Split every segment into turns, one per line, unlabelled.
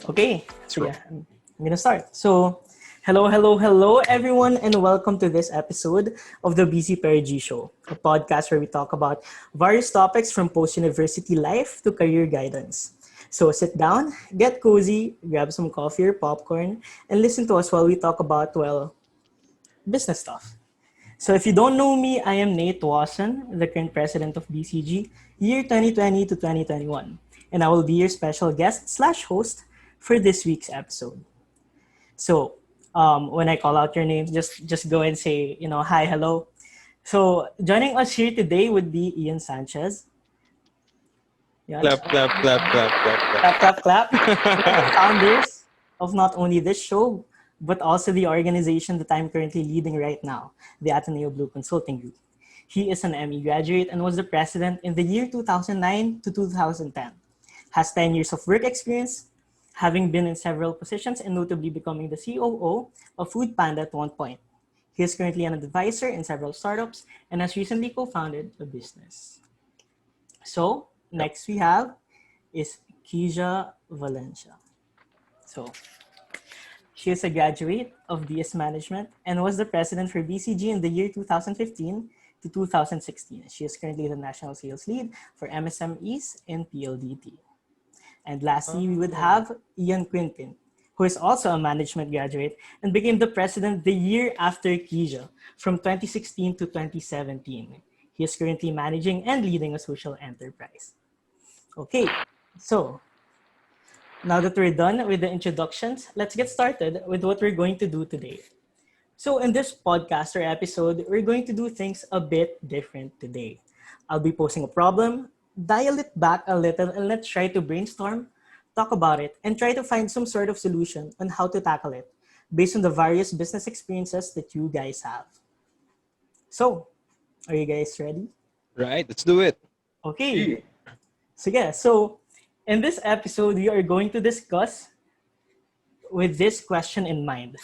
Okay, so
True.
yeah, I'm gonna start. So, hello, everyone, and welcome to this episode of the BCperoG Show, a podcast where we talk about various topics from post-university life to career guidance. So sit down, get cozy, grab some coffee or popcorn, and listen to us while we talk about, well, business stuff. So if you don't know me, I am Nate Wasson, the current president of BCG, year 2020 to 2021. And I will be your special guest slash host for this week's episode. So when I call out your name, just go and say, hi, hello. So joining us here today would be Ian Sanchez. Yan.
Clap, clap, clap, clap, clap,
Clap, clap, clap. One of the
clap.
founders of not only this show, but also the organization that I'm currently leading right now, the Ateneo Blue Consulting Group. He is an ME graduate and was the president in the year 2009 to 2010. Has 10 years of work experience, having been in several positions and notably becoming the COO of Food Panda at one point. He is currently an advisor in several startups and has recently co-founded a business. So,
Yep.
next we have is Kija Valencia. So, she is a graduate of DS Management and was the president for BCG in the year 2015 to 2016. She is currently the national sales lead for MSMEs in PLDT. And lastly, we would
Oh.
have Ian Quintin, who is also a management graduate and became the president the year after Kija from 2016 to 2017. He is currently managing and leading a social enterprise. Okay, so now that we're done with the introductions, let's get started with what we're going to do today. So, in this podcast or episode, we're going to do things a bit different today. I'll be posing a problem, dial it back a little, and let's try to brainstorm, talk about it, and try to find some sort of solution on how to tackle it based on the various business experiences that you guys have. So, are you guys ready?
Right, let's do it.
Okay. So in this episode, we are going to discuss with this question in mind.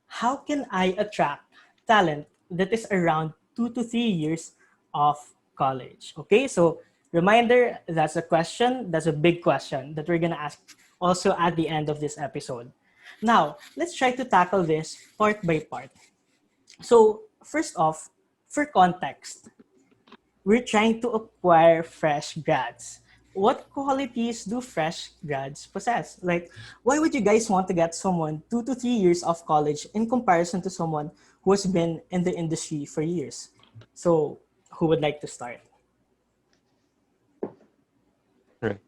How can I attract talent that is around 2 to 3 years of college? Okay, so reminder, that's a question, that's a big question that we're gonna ask also at the end of this episode. Now, let's try to tackle this part by part. So, first off, for context, we're trying to acquire fresh grads. What qualities do fresh grads possess? Like, why would you guys want to get someone 2 to 3 years of college in comparison to someone who has been in the industry for years? So, who would like to start?
Right.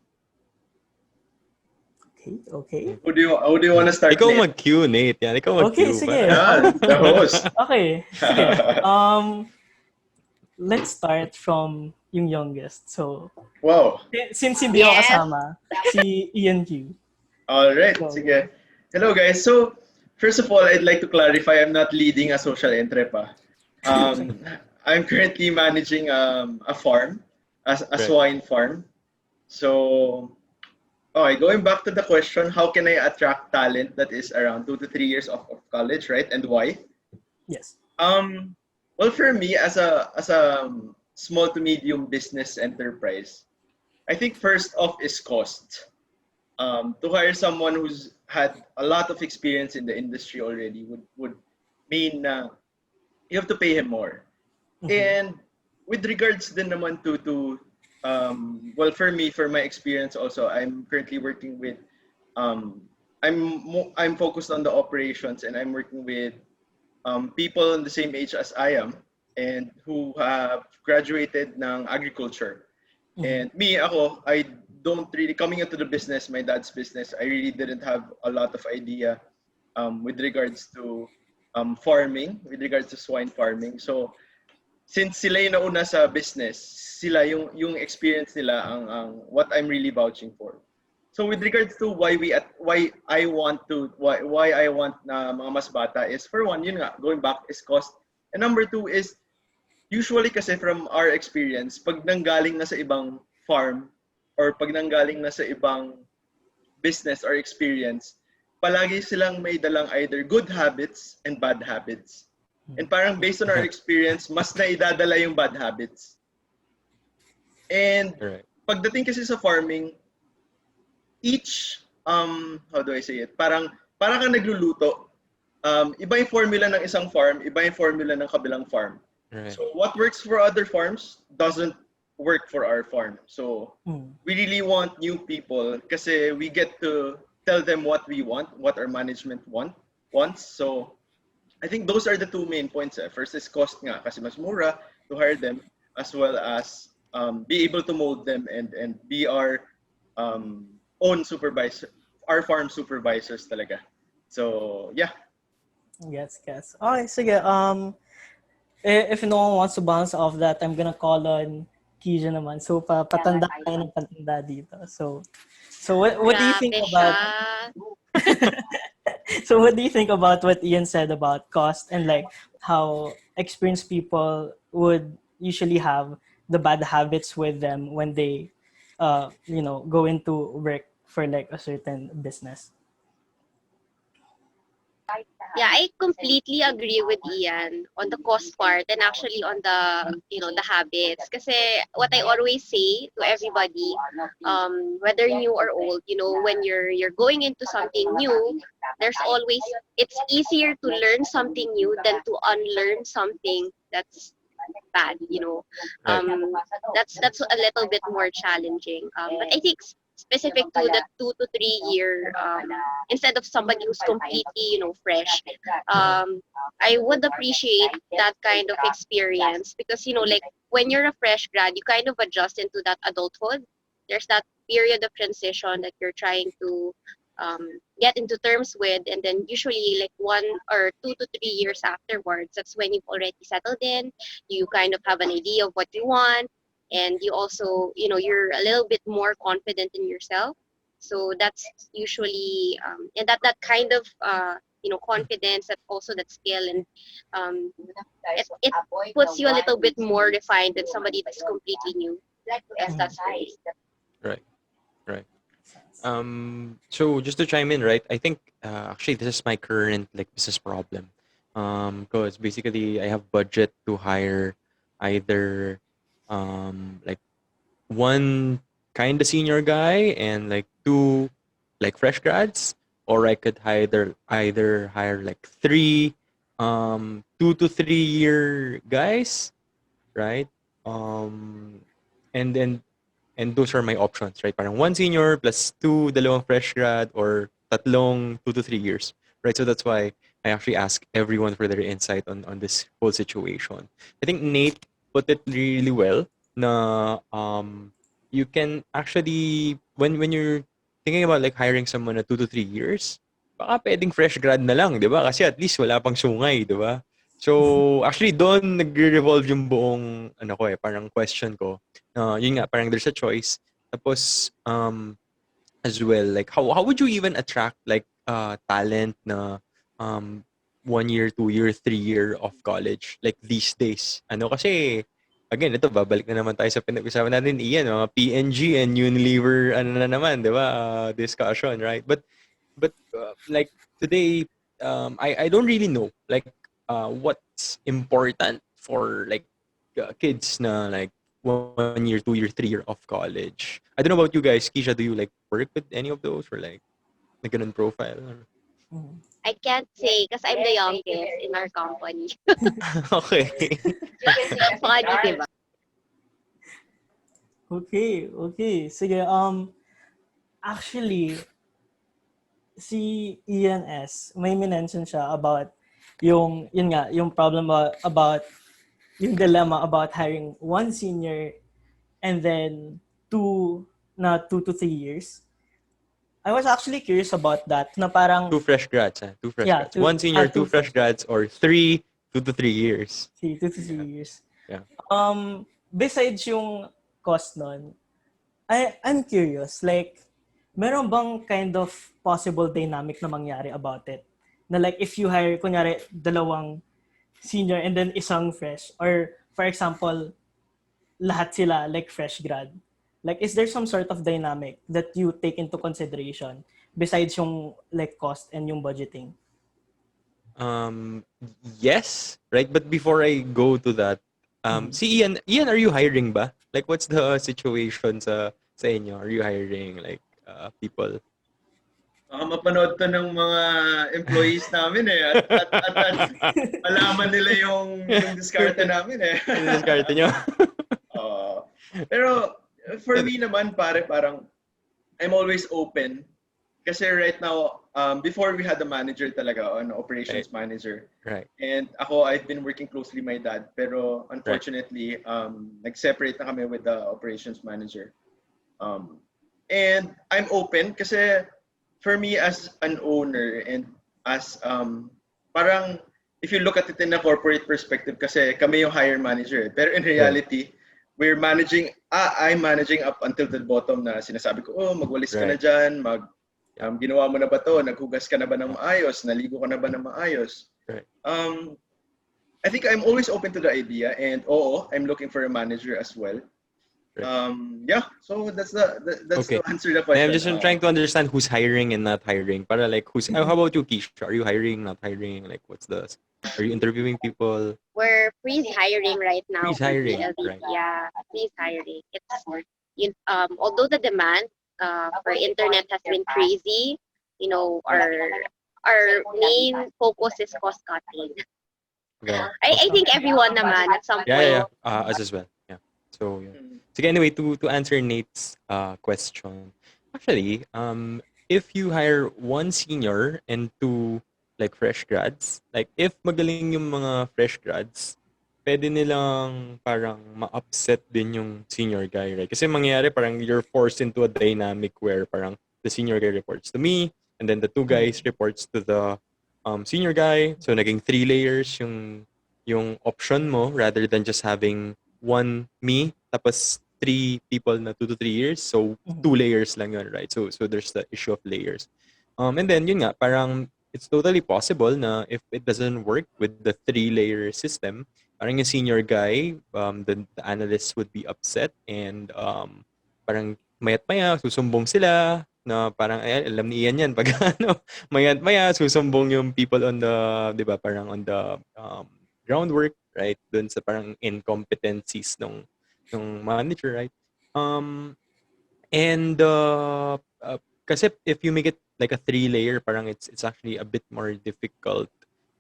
Okay.
Who do you want to start,
Ikaw
Nate?
mag-cue, Nate. Yan, ikaw
Okay,
mag-cue.
sige.
Yan, the host.
Okay, sige. Let's start from yung youngest. So,
Wow.
since hindi ako kasama, si Ian Q.
All right.
Go.
Sige. Hello, guys. So, first of all, I'd like to clarify I'm not leading a social entrepa. I'm currently managing a farm, a
Right.
swine farm. So, okay, going back to the question, how can I attract talent that is around 2 to 3 years of college, right? And why?
Yes.
Well, for me, as a small to medium business enterprise, I think first off is cost. To hire someone who's had a lot of experience in the industry already would mean you have to pay him more. And with regards din naman to well, for me, for my experience also, I'm currently working with I'm focused on the operations, and I'm working with people in the same age as I am and who have graduated ng agriculture. And me, I don't really, coming into the business, my dad's business, I really didn't have a lot of idea with regards to farming, with regards to swine farming. So, since sila yung nauna sa business, sila yung experience nila ang what I'm really vouching for. So with regards to why I want na mga mas bata is, for one, yun nga, going back, is cost. And number two is, usually kasi from our experience, pag nanggaling na sa ibang farm or pag nanggaling na sa ibang business or experience, palagi silang may dalang either good habits and bad habits. And parang based on our experience, mas naidadala yung bad habits. And
Right.
pagdating kasi sa farming, each how do I say it? Parang kang nagluluto. Iba yung formula ng isang farm, iba yung formula ng kabilang farm.
Right.
So what works for other farms doesn't work for our farm. So we really want new people kasi we get to tell them what we want, what our management wants. So I think those are the two main points. First is cost nga kasi mas mura to hire them, as well as be able to mold them and be our own supervisor, our farm supervisors talaga. So yeah.
Yes. Okay, sige. If no one wants to bounce off that, I'm gonna call on Kija naman. So, patanda tayo ng patanda dito. So what do you think
Grabe
about...
siya.
So what do you think about what Ian said about cost and like how experienced people would usually have the bad habits with them when they go into work for like a certain business?
Yeah, I completely agree with Ian on the cost part and actually on the the habits. Kasi what I always say to everybody, whether new or old, when you're going into something new, there's always it's easier to learn something new than to unlearn something that's bad. That's a little bit more challenging. But I think specific to the 2 to 3 year, instead of somebody who's completely fresh, I would appreciate that kind of experience because like when you're a fresh grad, you kind of adjust into that adulthood. There's that period of transition that you're trying to get into terms with, and then usually like 1 or 2 to 3 years afterwards, that's when you've already settled in. You kind of have an idea of what you want, and you also you're a little bit more confident in yourself. So that's usually and that kind of confidence, that also that skill, and it puts you a little bit more refined than somebody that's completely new. Yes, that's great.
Right. So just to chime in, right? I think actually this is my current like business problem. Because basically I have budget to hire either like one kind of senior guy and like two like fresh grads, or I could either hire like three 2 to 3 year guys, right? And then and those are my options, right? Parang one senior plus two dalawang fresh grad, or tatlong 2 to 3 years, right? So that's why I actually ask everyone for their insight on this whole situation. I think Nate put it really well na you can actually when you're thinking about like hiring someone na 2 to 3 years, baka pwedeng fresh grad na lang, 'di ba? Kasi at least wala pang sungay, 'di ba? So actually doon nagre-revolve yung buong parang question ko. Yun nga, parang there's a choice. Tapos as well, like how would you even attract like talent na 1 year, 2 year, 3 year of college like these days? Kasi again, ito babalik na naman tayo sa pinag-usapan natin, Ian, mga PNG and Unilever na naman, 'di ba? Discussion, right? But like today, I don't really know like what's important for like kids na like 1 year, 2 year, 3 year of college. I don't know about you guys. Keisha, do you like work with any of those, or like ganun profile?
I can't say because I'm the youngest in our company.
Okay.
Funny, diba?
Okay. Sige, actually, si Ian S, may mention siya about yung problem about yung dilemma about hiring one senior and then 2 to 3 years. I was actually curious about that na parang
Two fresh grads, huh? Two fresh
Yeah,
grads. One senior, two fresh grads, or 2 to 3 years.
2 to 3 years.
Yeah.
Besides yung cost nun, I'm curious, like, meron bang kind of possible dynamic na mangyari about it? Na like, if you hire, kunyari, dalawang senior and then isang fresh, or for example, lahat sila like fresh grad. Like, is there some sort of dynamic that you take into consideration besides yung like cost and yung budgeting?
Yes, right? But before I go to that, si Ian, are you hiring ba? Like, what's the situation sa inyo? Are you hiring like people?
Mapanood to ng mga employees namin eh. At malaman nila yung diskarte namin eh.
Diskarte nyo.
Oo. Pero for me naman, pare, parang I'm always open. Kasi right now, before we had a manager talaga, an operations manager.
Right.
And ako, I've been working closely with my dad. Pero unfortunately, nag-separate na kami with the operations manager. And I'm open kasi for me as an owner and as parang if you look at it in a corporate perspective kasi kami yung hire manager. Pero in reality, we're managing, I'm managing up until the bottom na sinasabi ko, oh, magwalis ka na dyan, ginawa mo na ba to, naghugas ka na ba ng maayos, naligo ka na ba ng maayos.
Right.
I think I'm always open to the idea and I'm looking for a manager as well. Yeah, so that's to answer the question.
I'm just trying to understand who's hiring and not hiring. Para like how about you, Keisha? Are you hiring, not hiring? Like are you interviewing people?
We're freeze hiring right now.
Freeze hiring, right.
Yeah, freeze hiring. It's although the demand for internet has been crazy, our main focus is cost cutting.
Okay.
I think everyone naman at some point.
Yeah. Us as well. Yeah. So yeah. So anyway, to answer Nate's question, actually, if you hire one senior and two like fresh grads, like if magaling yung mga fresh grads, pwede nilang parang ma-upset din yung senior guy, right? Kasi mangyayari parang you're forced into a dynamic where parang the senior guy reports to me and then the two guys reports to the senior guy. So naging 3 layers yung option mo rather than just having one me tapos 3 people na 2 to 3 years. So 2 layers lang yun, right? So there's the issue of layers. And then yun nga, parang it's totally possible na if it doesn't work with the 3-layer system, parang yung senior guy, the analyst would be upset and parang mayat-maya, susumbong sila na parang ay, alam ni Ian yan pag mayat-maya, susumbong yung people on the, di ba, parang on the groundwork, right? Dun sa parang incompetencies ng manager, right? Kasi if you make it like a 3-layer, parang it's actually a bit more difficult.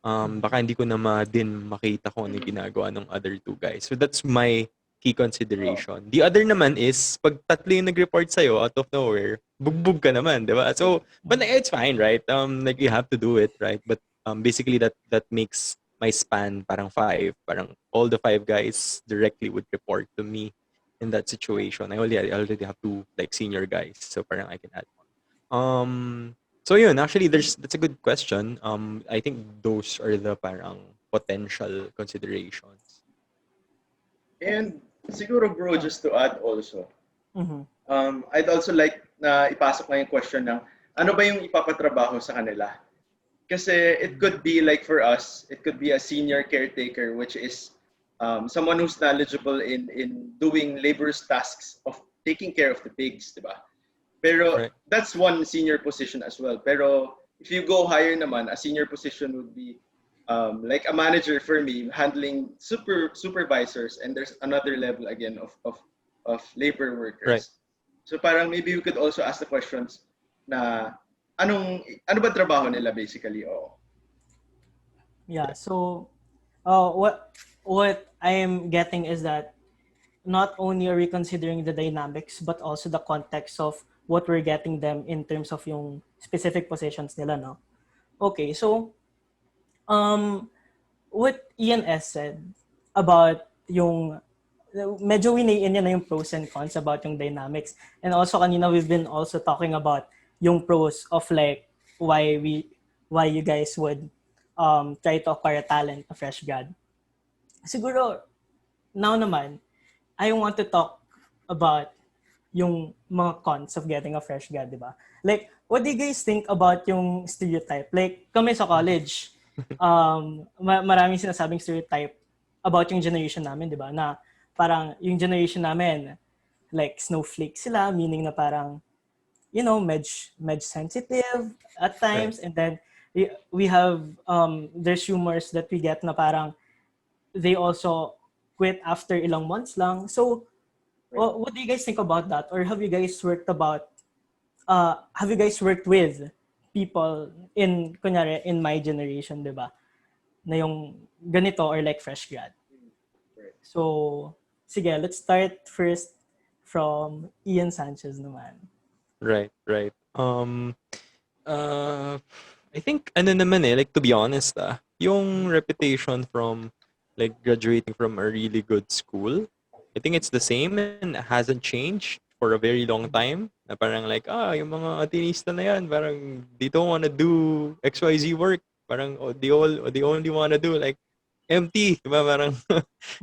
Baka hindi ko na din makita ko ano yung ginagawa ng other 2 guys. So that's my key consideration. The other naman is, pag 3 yung nag-report sa'yo out of nowhere, bugbog ka naman, di ba? So, but it's fine, right? Like you have to do it, right? But basically that makes my span parang 5. Parang all the 5 guys directly would report to me in that situation. I already have 2 like senior guys, so parang I can add one. So yun, actually that's a good question. I think those are the parang potential considerations.
And siguro bro, just to add also, I'd also like na ipasok na yung question ng ano ba yung ipapatrabaho sa kanila? Kasi it could be like for us, it could be a senior caretaker, which is someone who's knowledgeable in doing labor's tasks of taking care of the pigs, diba? Pero that's one senior position as well. Pero if you go higher naman, a senior position would be like a manager for me, handling supervisors, and there's another level again of labor workers.
Right.
So parang maybe we could also ask the questions na ano ba trabaho nila basically?
Yeah, so what I am getting is that not only are we considering the dynamics but also the context of what we're getting them in terms of yung specific positions nila, no? Okay, so what Ian S said about yung medyo winiin niya na yung pros and cons about yung dynamics, and also kanina we've been also talking about yung pros of like why you guys would try to acquire talent, a fresh grad. Siguro now naman I want to talk about yung mga cons of getting a fresh grad, di ba? Like, what do you guys think about yung stereotype? Like, kami sa college, maraming sinasabing stereotype about yung generation namin, di ba? Na parang yung generation namin, like, snowflake sila, meaning na parang, you know, medj sensitive at times. Right. And then, we have, there's rumors that we get na parang they also quit after ilang months lang. So, well, what do you guys think about that? Or have you guys worked with people kunyari, in my generation, di ba? Na yung ganito or like fresh grad. So, sige, let's start first from Ian Sanchez naman.
Right. I think ano naman like to be honest yung reputation from like graduating from a really good school, I think it's the same and hasn't changed for a very long time. Na parang like yung mga atinista na yan, parang they don't wanna do XYZ work. Parang they only wanna do like empty, diba? Parang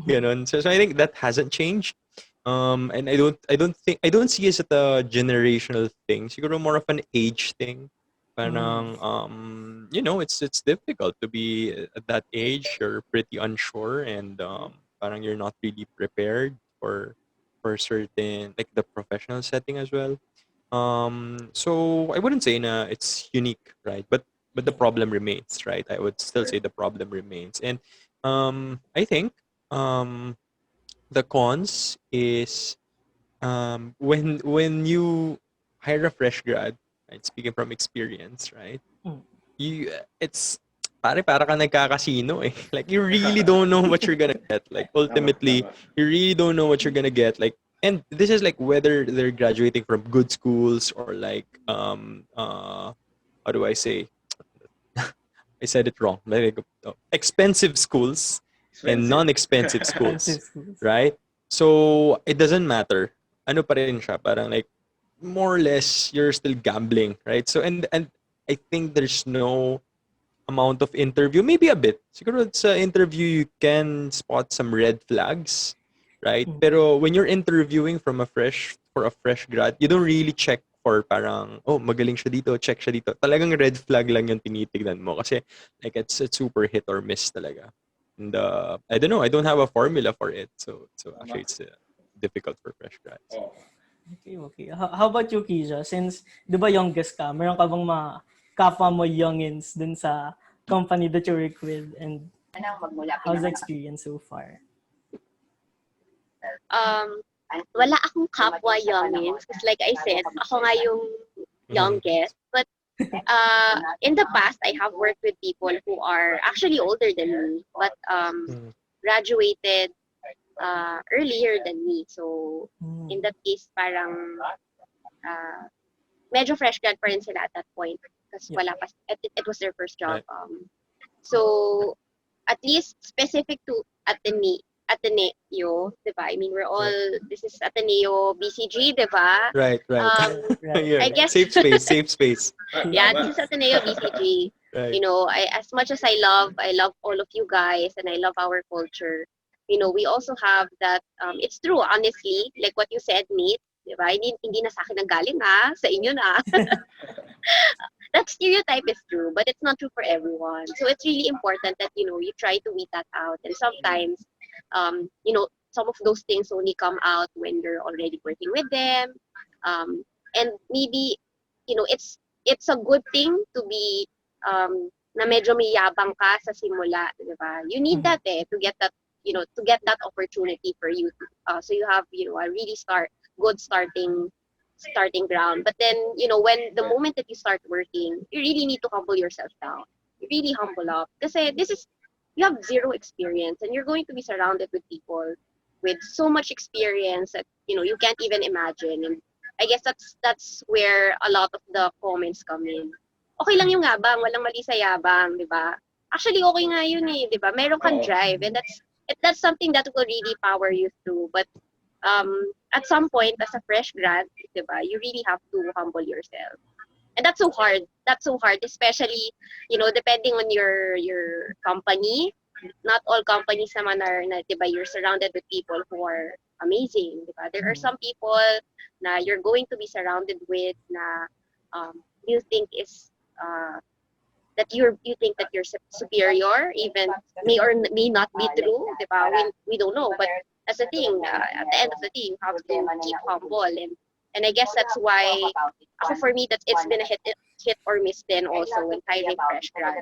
ganun. So I think that hasn't changed. And I don't see it as a generational thing. Siguro more of an age thing. Parang it's difficult to be at that age. You're pretty unsure and parang you're not really prepared for certain like the professional setting as well. So I wouldn't say na it's unique, right? But the problem remains, right? I would still say the problem remains. And I think the cons is when you hire a fresh grad, right? Speaking from experience, right?
Mm.
It's para ka nagkakasino eh. Like you really don't know what you're gonna get. Like ultimately, you really don't know what you're gonna get. Like, and this is like whether they're graduating from good schools or like how do I say? I said it wrong. Like expensive schools and non-expensive schools,
Expensive schools.
right? So it doesn't matter. Ano pa rin siya, parang like more or less you're still gambling, right? So and I think there's no amount of interview, maybe a bit. Siguro sa interview you can spot some red flags, right?
Mm.
Pero when you're interviewing for a fresh grad, you don't really check for parang magaling siya dito, check siya dito. Talagang red flag lang yung tinitignan mo kasi like it's super hit or miss talaga. And I don't know, I don't have a formula for it. So actually it's difficult for fresh grads.
Okay. How about you, Keisha? Since, di ba youngest ka, meron ka bang mga kapwa mo youngins dun sa company that you work with? And how's the experience so far?
Wala akong kapwa youngins. Because like I said, ako nga yung youngest. But in the past, I have worked with people who are actually older than me, but graduated earlier than me. So in that case, parang medyo fresh grad pa rin sila at that point. Because wala pa, it was their first job. So at least specific to Ateneo, diba? I mean, we're all, this is Ateneo, BCG, diba?
Right. Yeah.
I guess
safe space.
yeah, this is Ateneo, BCG.
Right.
You know, as much as I love all of you guys and I love our culture, you know, we also have that, it's true, honestly, like what you said, Nate, diba? Hindi na sa akin nanggaling sa inyo na. That stereotype is true, but it's not true for everyone. So it's really important that, you know, you try to weed that out. And sometimes, you know, some of those things only come out when you're already working with them. And maybe, you know, it's a good thing to be, na medyo may yabang ka sa simula, diba? You need that to get that, you know, to get that opportunity for you. So you have, you know, a really good starting ground. But then, you know, when the moment that you start working, you really need to humble yourself down. You really humble up. Kasi you have zero experience and you're going to be surrounded with people with so much experience that, you know, you can't even imagine. And I guess that's where a lot of the comments come in. Okay lang yung yabang, walang mali sa yabang, di ba? Actually, okay nga yun eh, di ba? Meron kang drive and that's something that will really power you through. But at some point, as a fresh grad, diba, you really have to humble yourself. And that's so hard. Especially, you know, depending on your company. Not all companies naman are, diba, you're surrounded with people who are amazing, diba? There are some people na you're going to be surrounded with na you think is that you think that you're superior, even may or may not be true, diba? We don't know, but that's the thing. At the end of the day, you have to keep humble, and I guess that's why, for me, that it's been a hit or miss then also when hiring fresh grads.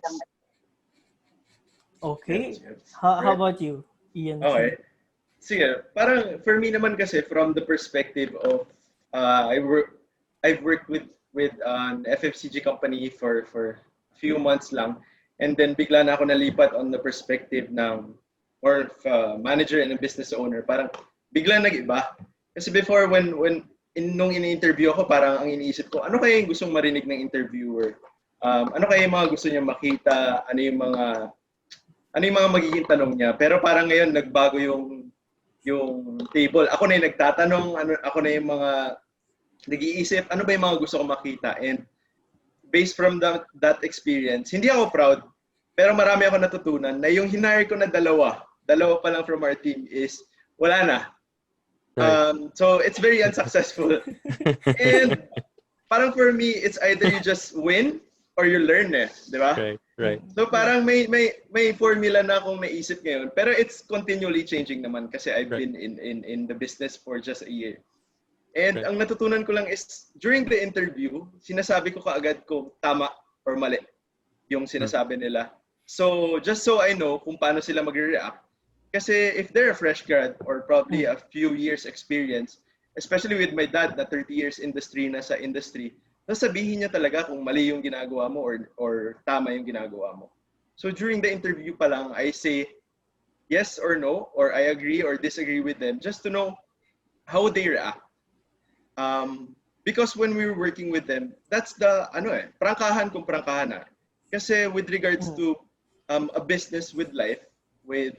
Okay. How about you, Ian?
Okay. Sige, parang for me naman kasi from the perspective of I've worked with with an FMCG company for a few months lang. And then bigla na ako nalipat on the perspective ng more of a manager and a business owner. Parang bigla nag-iba. Kasi before nung ini-interview ako, parang ang iniisip ko, ano kaya yung gustong marinig ng interviewer? Ano kaya yung mga gusto niya makita? Ano yung mga magiging tanong niya? Pero parang ngayon nagbago yung table. Ako na yung nagtatanong, ako na yung mga nag-iisip, ano ba yung mga gusto ko makita? And based from that experience, hindi ako proud, pero marami ako natutunan na yung hinire ko na dalawa pa lang from our team is wala na.
Right.
So it's very unsuccessful. And parang for me, it's either you just win or you learn di ba?
Right.
So parang may formula na akong naisip ngayon, pero it's continually changing naman kasi I've been in the business for just a year. And ang natutunan ko lang is during the interview, sinasabi ko kaagad kung tama or mali yung sinasabi nila. So just so I know kung paano sila magre-react. Kasi if they're a fresh grad or probably a few years experience, especially with my dad na 30 years sa industry, sasabihin niya talaga kung mali yung ginagawa mo or tama yung ginagawa mo. So during the interview pa lang, I say yes or no, or I agree or disagree with them just to know how they react. Because when we were working with them, that's the prangkahan kung prangkahan na. Kasi with regards to a business with life, with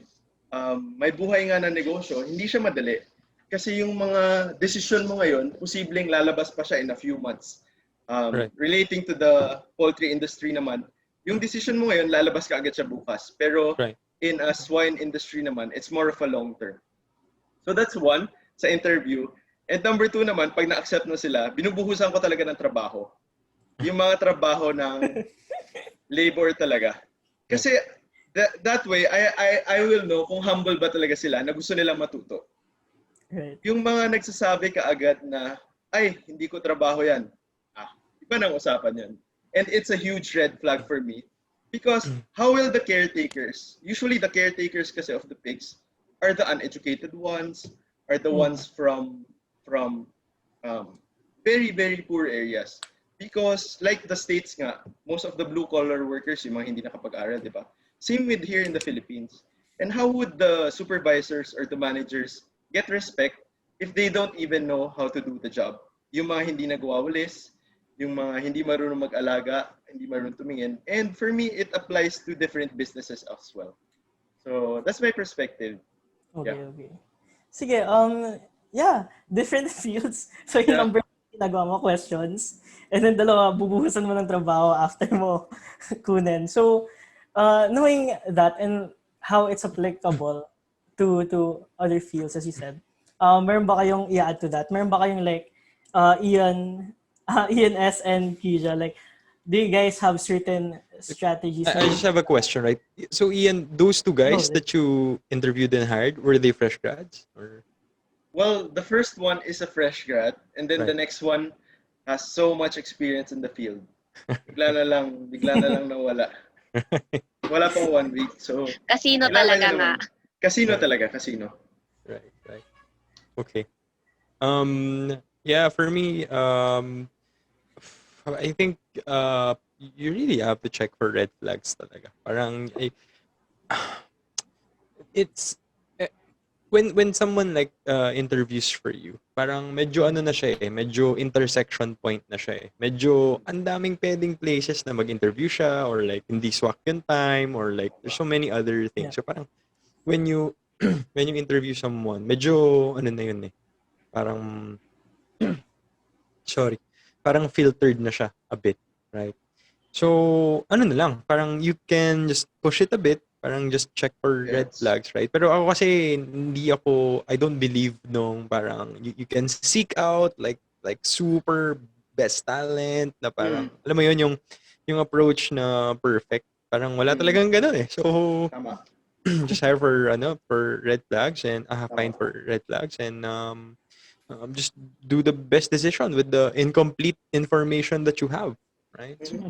may buhay nga na negosyo, hindi siya madali. Kasi yung mga decision mo ngayon, posibleng lalabas pa siya in a few months. Relating to the poultry industry naman, yung decision mo ngayon, lalabas ka agad siya bukas. Pero in a swine industry naman, it's more of a long term. So that's one, sa interview. And number two naman, pag na-accept na sila, binubuhusan ko talaga ng trabaho. Yung mga trabaho ng labor talaga. Kasi that way, I will know kung humble ba talaga sila na gusto nilang matuto.
Right.
Yung mga nagsasabi ka agad na, ay, hindi ko trabaho yan. Iba nang usapan yan. And it's a huge red flag for me. Because how will the caretakers, usually the caretakers kasi of the pigs, are the uneducated ones, are the ones from very, very poor areas. Because like the States nga, most of the blue-collar workers, yung mga hindi nakapag-aral, di ba? Same with here in the Philippines. And how would the supervisors or the managers get respect if they don't even know how to do the job? Yung mga hindi nagwawalis, yung mga hindi marunong mag-alaga, hindi marunong tumingin. And for me, it applies to different businesses as well. So that's my perspective.
Okay. Sige, different fields. So yung number ginagawa mo, questions. And then dalawa, bubuhusan mo ng trabaho after mo kunin. So, knowing that and how it's applicable to other fields, as you said, meron ba kayong i-add to that? Meron ba kayong like, Ian S. and Kija, like, do you guys have certain strategies?
I just have a question, right? So Ian, those two guys that you interviewed and hired, were they fresh grads? Or?
Well, the first one is a fresh grad, and then the next one has so much experience in the field. Bigla na lang nawala. Wala pang 1 week. So
Casino talaga nga.
Casino talaga, casino.
Right. Okay. Yeah, for me, I think you really have to check for red flags talaga. Parang it's when someone like interviews for you, parang medyo ano na siya medyo intersection point na siya Medyo ang daming pwedeng places na mag-interview siya or like hindi swak yung time or like there's so many other things. So parang when you when you interview someone, medyo ano na yun parang parang filtered na siya a bit, right? So, ano na lang, parang you can just push it a bit, parang just check for red flags, right? Pero ako kasi, I don't believe nung parang you can seek out like super best talent na parang, alam mo yun, yung approach na perfect. Parang wala talagang ganun So, just hire for red flags and find for red flags and just do the best decision with the incomplete information that you have, right? So,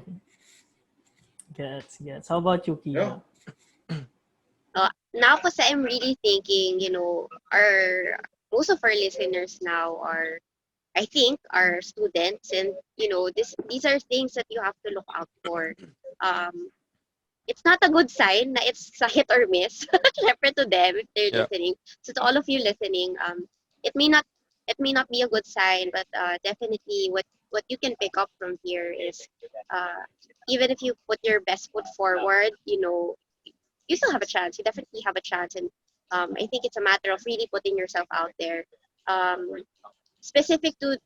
Gets. How about you, Kia?
Now, kasi I'm really thinking, most of our listeners now are I think, are students, and these are things that you have to look out for. Um, it's not a good sign na it's a hit or miss. Syempre to them if they're
Yeah.
listening. So to all of you listening, it may not it may not be a good sign, but definitely what you can pick up from here is, uh, even if you put your best foot forward, you still have a chance. You definitely have a chance, and I think it's a matter of really putting yourself out there. Um, Specific to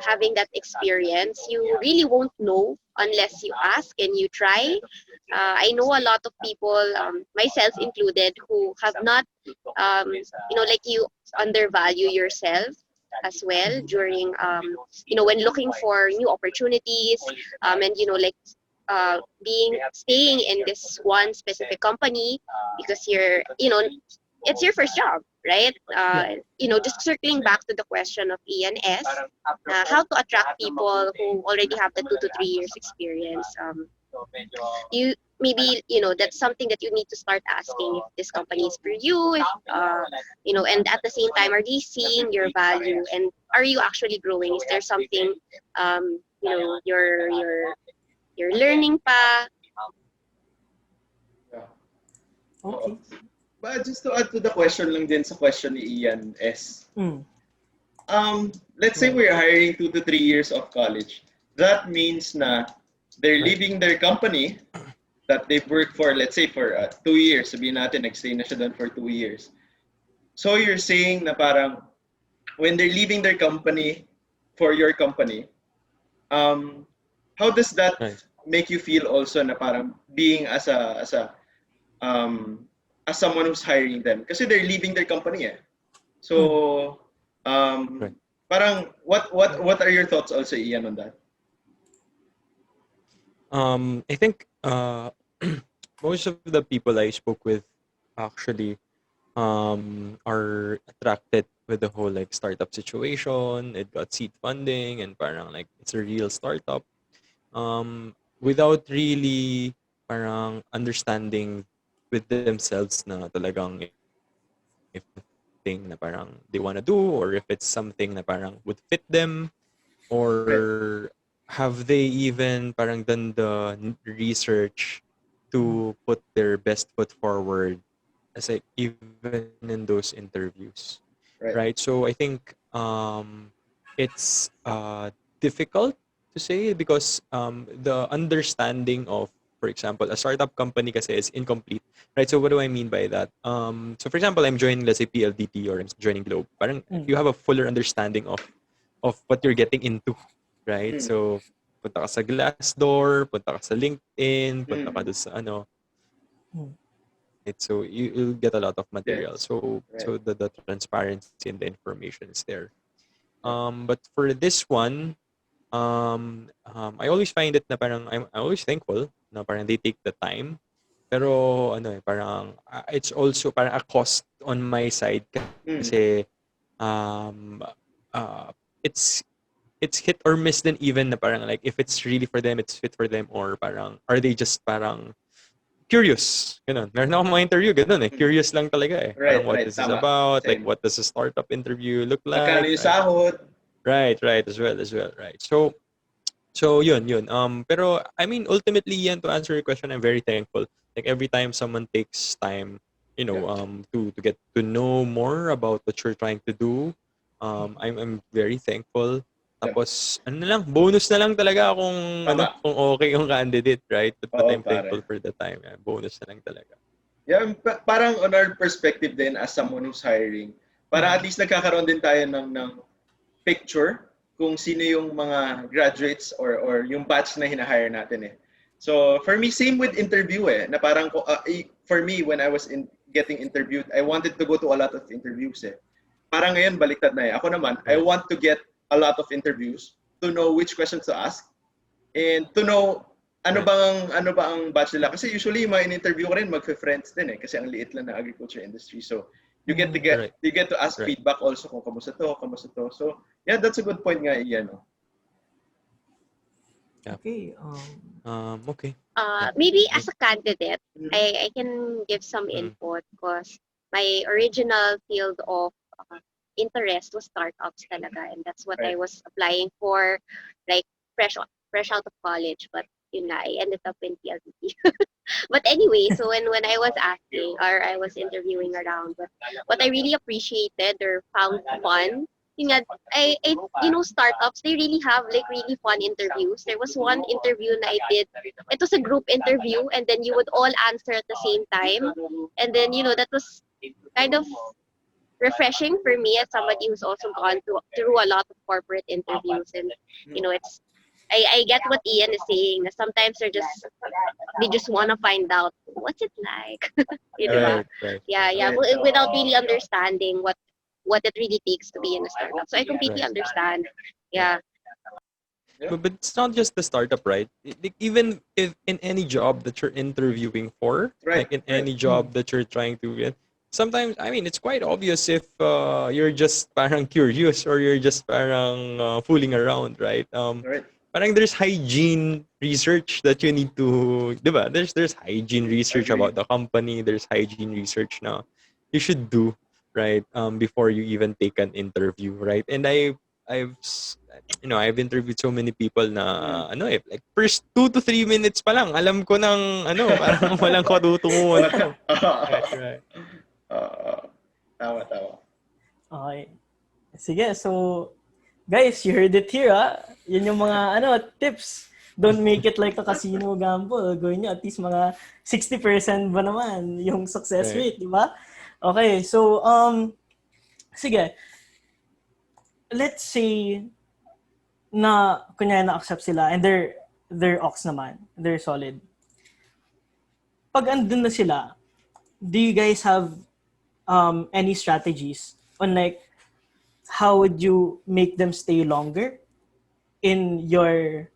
having that experience, you really won't know unless you ask and you try. I know a lot of people, myself included, who have not, like you, undervalue yourself as well during, when looking for new opportunities, and like, being staying in this one specific company because it's your first job, right? Just circling back to the question of Ian S, how to attract people who already have the 2 to 3 years experience. You maybe that's something that you need to start asking if this company is for you, if and at the same time, are they seeing your value, and are you actually growing? Is there something you're learning pa?
Yeah.
Okay.
But just to add to the question lang din sa question ni Ian S.
Mm.
Let's say
Right.
we're hiring 2 to 3 years of college. That means na they're
Right.
leaving their company that they've worked for, let's say, for 2 years. Sabihin natin, nag-stay na siya doon for 2 years. So you're saying na parang when they're leaving their company for your company, how does that
Right.
make you feel also na parang being um, as someone who's hiring them? Kasi they're leaving their company eh. So
Right.
parang what are your thoughts also, Ian, on that?
I think most of the people I spoke with actually are attracted with the whole like startup situation. It got seed funding and parang like it's a real startup. Without really parang understanding with themselves na talagang if thing na parang they want to do, or if it's something na parang would fit them,
Right.
or have they even parang done the research to put their best foot forward as like even in those interviews, right?
Right.
So I think it's difficult to say because the understanding of, for example, a startup company kasi is incomplete, right? So what do I mean by that? So for example, I'm joining, let's say, PLDT, or I'm joining Globe. Parang you have a fuller understanding of what you're getting into, right?
Mm.
So punta ka sa Glassdoor, punta ka sa LinkedIn, punta ka
Mm.
doon sa ano.
Mm.
Right? So you'll get a lot of material.
Yes.
So
Right.
the transparency and the information is there. But for this one, I always find it na parang I'm always thankful na parang they take the time. Pero ano eh, parang it's also parang a cost on my side
Mm.
kasi um uh, it's it's hit or miss then, even na parang like if it's really for them, it's fit for them, or parang are they just parang curious, ganun. Meron akong mga interview, ganun eh. Curious lang talaga eh. Parang
Right,
what
right.
is this
Tama.
about? Like
Same.
what does a startup interview look
Magkano
like?
yung
Right?
sahod?
Right, as well, right. So yun. Pero I mean ultimately yan, to answer your question, I'm very thankful. Like every time someone takes time,
Yeah.
to get to know more about what you're trying to do, I'm very thankful.
Yeah.
Tapos ano na lang, bonus na lang talaga kung
Tama.
kung okay yung candidate, right? But
Oo,
I'm thankful
pare.
for the time. Yeah. Bonus na lang talaga.
Yeah, parang on our perspective din as someone who's hiring, para at least nagkakaroon din tayo ng picture kung sino yung mga graduates or yung batch na hinahire natin eh. So for me, same with interview eh, na parang for me when I was getting interviewed, I wanted to go to a lot of interviews eh. Parang ngayon baliktad na eh. Ako naman, I
Right.
want to get a lot of interviews to know which questions to ask and to know
Right.
ano ba ang batch nila, kasi usually yung mga in-interview ko rin magfe-friends din eh kasi ang liit lang ng agriculture industry. So you get
Right.
to ask
Right.
feedback also kung kamusta to. So yeah, that's a good point nga, Ian. No?
Yeah.
Okay.
Okay.
Maybe as a candidate, I can give some
Mm.
input because my original field of interest was startups talaga, and that's what I
Right.
was applying for, like fresh out of college. But yun nga, I ended up in PLDT. But anyway, so when I was asking or I was interviewing around, what I really appreciated or found fun, yun nga, startups, they really have like really fun interviews. There was one interview na I did. It was a group interview, and then you would all answer at the same time. And then, that was kind of refreshing for me as somebody who's also gone through a lot of corporate interviews. And, it's, I get what Ian is saying, that sometimes they just want to find out what's it like. Di ba?
Right, right,
Yeah,
Right.
without really understanding what it really takes to be in a startup. So I completely
right.
understand. Yeah.
But it's not just the startup, right? Like, even if in any job that you're interviewing for,
Right.
like in
Right.
any job that you're trying to get, sometimes, I mean, it's quite obvious if you're just parang curious or you're just parang fooling around, right?
Right.
Parang there's hygiene research that you need to, di ba? There's hygiene research
Agree.
about the company. There's hygiene research na you should do, right? Before you even take an interview, right? And I've s- I've interviewed so many people na like first 2 to 3 minutes pa lang alam ko ng parang walang katutunguhan
What?
to. Right, right.
Uh, tama, tama.
Okay. Sige, so guys, you heard it here, ah. Yan yung mga tips. Don't make it like a casino gamble. Gawin nyo at least mga 60% ba naman yung success
Right.
rate, di ba? Okay, so sige. Let's say na kunya na-accept sila and they're ox naman. They're solid. Pag andun na sila, do you guys have any strategies on like how would you make them stay longer in your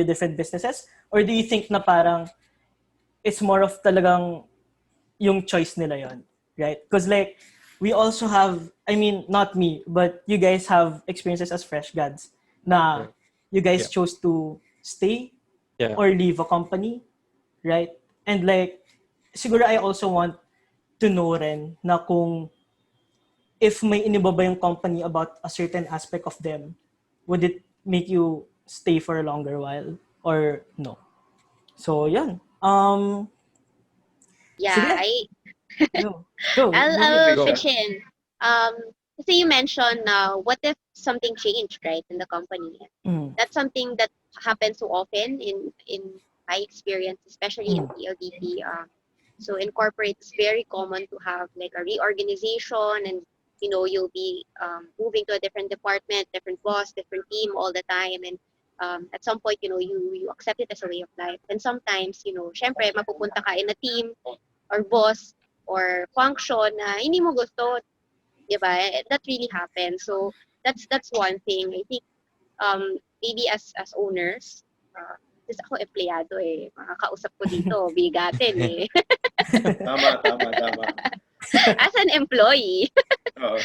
different businesses, or do you think na parang it's more of talagang yung choice nila yon, right? Because like we also have, I mean, not me, but you guys have experiences as fresh grads na
Right.
you guys
Yeah.
chose to stay
Yeah.
or leave a company, right? And like siguro I also want to know rin na kung if may iniba ba yung company about a certain aspect of them, would it make you stay for a longer while or no? So, yan.
Yeah,
Sige. Go. Go.
I'll,
Go ahead.
I'll
Go.
pitch in. Kasi you mentioned what if something changed, right, in the company?
Mm.
That's something that happens so often in my experience, especially in PLDT. So in corporate, it's very common to have like a reorganization, and you'll be moving to a different department, different boss, different team all the time, and at some point, you accept it as a way of life. And sometimes, syempre, mapupunta ka in a team or boss or function na hindi mo gusto, di ba? That really happens. So that's one thing. I think maybe as owners, kasi ako empleyado eh, makakausap ko dito, bigatin eh.
Tama, tama, tama.
As an employee,
Oo.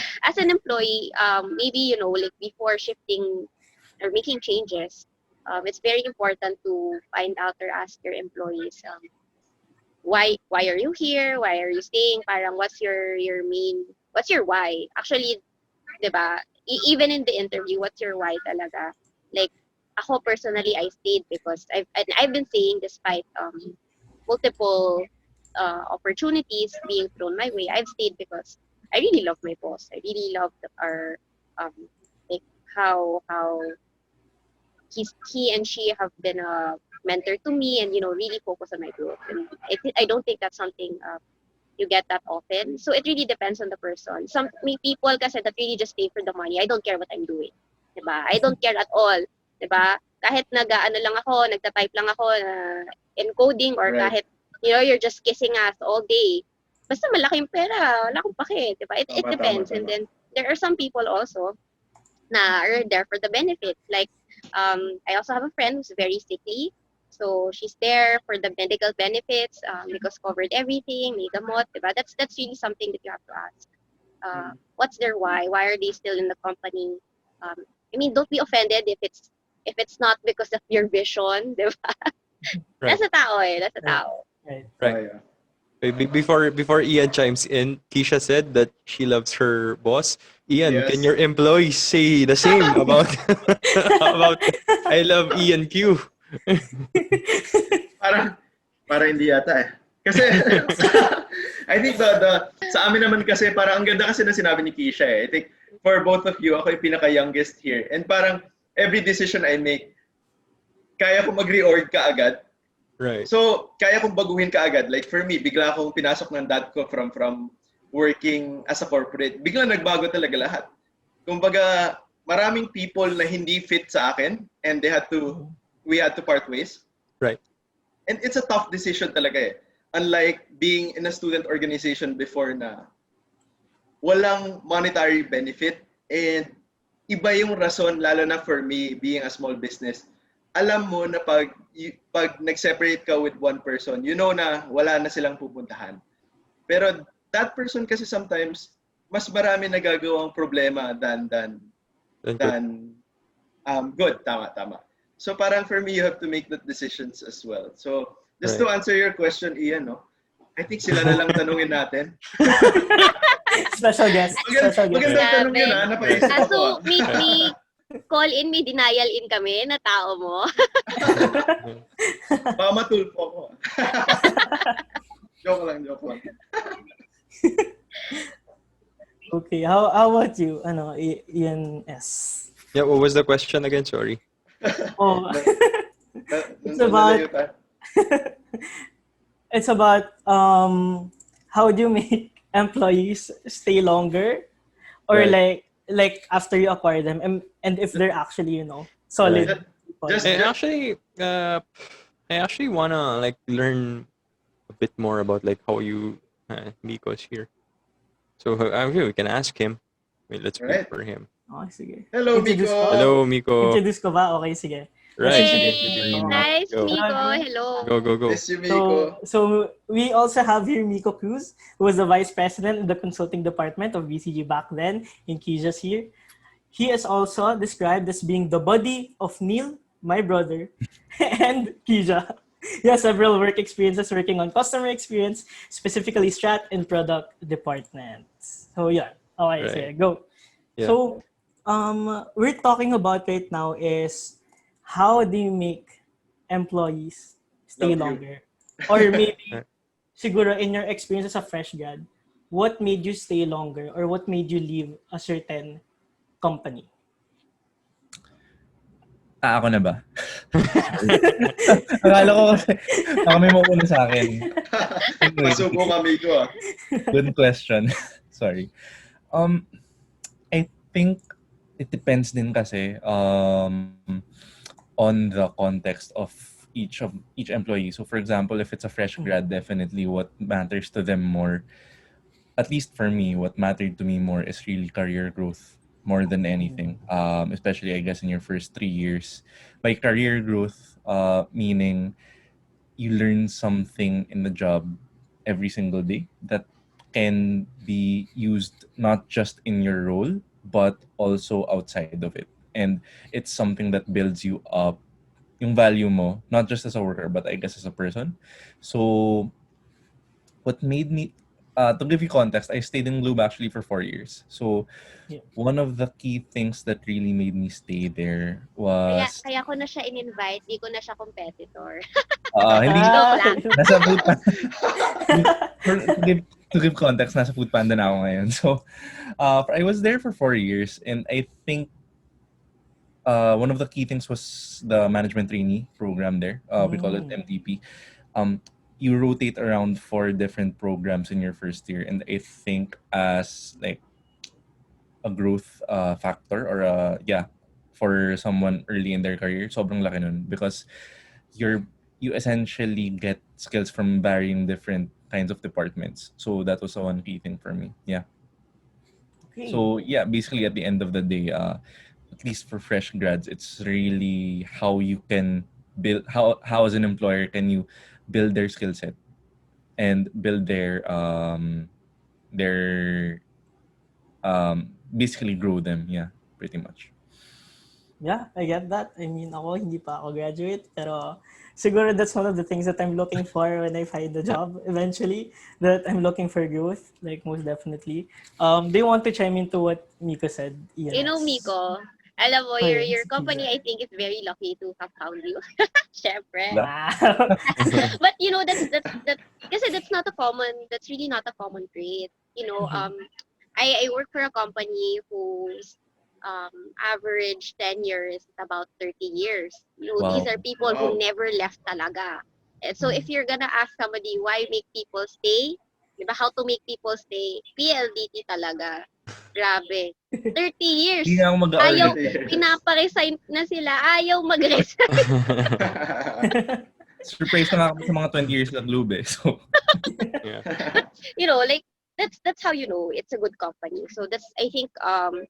maybe like before shifting or making changes, it's very important to find out or ask your employees why are you here? Why are you staying? Parang what's what's your why? Actually, 'di ba? Even in the interview, what's your why talaga? Like ako personally, I stayed because I've been saying despite multiple opportunities being thrown my way, I've stayed because I really love my boss. I really love our um like how he and she have been a mentor to me, and really focus on my growth. And I don't think that's something you get that often. So it really depends on the person. Some may people kasi that really just stay for the money. I don't care what I'm doing. Diba? I don't care at all. Diba? Kahit nag-ano lang ako, nagta-type lang ako encoding, or
Right.
kahit you're just kissing us all day. Basta malaking pera, wala akong pake, diba? It
Tama,
depends.
tama,
And
tama.
then there are some people also na are there for the benefit. Like I also have a friend who's very sickly. So she's there for the medical benefits because covered everything, may gamot, diba? That's really something that you have to ask. What's their why? Why are they still in the company? I mean, don't be offended if it's not because of your vision, diba?
Right.
That's a tao eh. That's a
Right.
tao.
Right.
Right.
Oh, yeah.
Before Ian chimes in, Keisha said that she loves her boss. Ian, can
Yes.
your employees say the same about about I love Ian Q?
Parang, parang hindi yata eh. Kasi, I think sa amin naman kasi, parang ang ganda kasi na sinabi ni Keisha eh. I think, for both of you, ako yung pinaka-youngest here. And parang, every decision I make, kaya ko mag-reorg ka agad.
Right.
So, kaya kong baguhin ka agad. Like for me, bigla akong pinasok ng dad ko from working as a corporate. Bigla nagbago talaga lahat. Kumbaga, maraming people na hindi fit sa akin and we had to part ways.
Right.
And it's a tough decision talaga eh. Unlike being in a student organization before na walang monetary benefit and iba yung rason, lalo na for me being a small business. Alam mo na pag nag-separate ka with one person, you know na wala na silang pupuntahan. Pero that person kasi sometimes mas marami nagagawang problema than good. Tama. So parang for me, you have to make that decisions as well. So just to answer your question, Ian, no? I think sila na lang tanungin natin.
Special guest.
Magandang tanong yun, ha? Napaisip ako.
So, me, call in, me denial in kami na tao mo.
Baka matulpo ako. Joke lang.
Okay, how about you? Ian S.
Yeah, what was the question again? Sorry.
Oh, it's about how do you make employees stay longer, or
Right.
like after you acquire them, and if they're actually solid.
Right.
people.
Just-
I actually wanna like learn a bit more about like how you Miko's here. So we can ask him. Wait, let's wait
Right.
for him.
Okay, sige.
Hello,
Introduce
Miko.
ko?
Hello, Miko.
Introduce ko ba? Okay, sige.
Right.
Yay!
Sige.
Nice,
Go.
Miko. Hello.
Go.
Miss you, Miko.
So we also have here Miko Cruz, who was the vice president in the consulting department of BCG back then. In Kija's here. He is also described as being the buddy of Neil, my brother, and Kija. He has several work experiences working on customer experience, specifically strat and product departments. So yeah, okay,
Right.
sige, go.
Yeah.
So we're talking about right now is how do you make employees stay
Love you.
longer? Or maybe, siguro in your experience as a fresh grad, what made you stay longer or what made you leave a certain company?
Ako na ba? Akala ko kasi baka may mauna sa akin. Anyway,
Masubo ka, Miko, ah.
good question. Sorry. I think it depends din kasi on the context of each employee. So for example, if it's a fresh grad, definitely what matters to them more, at least for me, what mattered to me more is really career growth more than anything. Especially I guess in your first 3 years. By career growth, meaning you learn something in the job every single day that can be used not just in your role but also outside of it, and it's something that builds you up, yung value mo, not just as a worker but I guess as a person. So what made me to give you context, I stayed in Globe actually for 4 years. So
Yeah.
one of the key things that really made me stay there was
Kaya ko na siya in-invite, di ko na siya competitor.
hindi
Joke lang.
nasa food to give context, nasa Food Panda na ako ngayon. So, I was there for 4 years, and I think one of the key things was the management trainee program there. We call it MTP. You rotate around 4 different programs in your first year, and I think as like a growth factor or for someone early in their career, sobrang laki nun because you essentially get skills from varying different kinds of departments. So that was one key thing for me. Yeah.
Okay.
So yeah, basically at the end of the day, at least for fresh grads, it's really how you can build how as an employer can you build their skill set and build their basically grow them. Yeah, pretty much.
Yeah, I get that. I mean, ako, hindi pa ako graduate, pero siguro that's one of the things that I'm looking for when I find a job eventually, that I'm looking for growth, like most definitely. Do you want to chime into what Miko said,
You know,
ENS?
Miko, alam mo,
Oh, yeah,
your
please.
company, I think, is very lucky to have found you. Syempre.
La-
Wow.
But you know, that's kasi that's really not a common trait. You know,
Mhm.
I work for a company whose average tenure is about 30 years. You know, these
Wow.
are people who
Wow.
never left talaga. And so if
Mhm.
you're gonna ask somebody why make people stay, di ba, how to make people stay, PLDT talaga. Grabe. 30 years.
Hindi na ako mag-argue.
Ayaw,
30 years.
pinapa-resign na sila. Ayaw mag-resign.
Surprise na nga ako sa mga 20 years lang lube. So,
Yeah.
But you know, like that's how you know it's a good company. So that's, I think,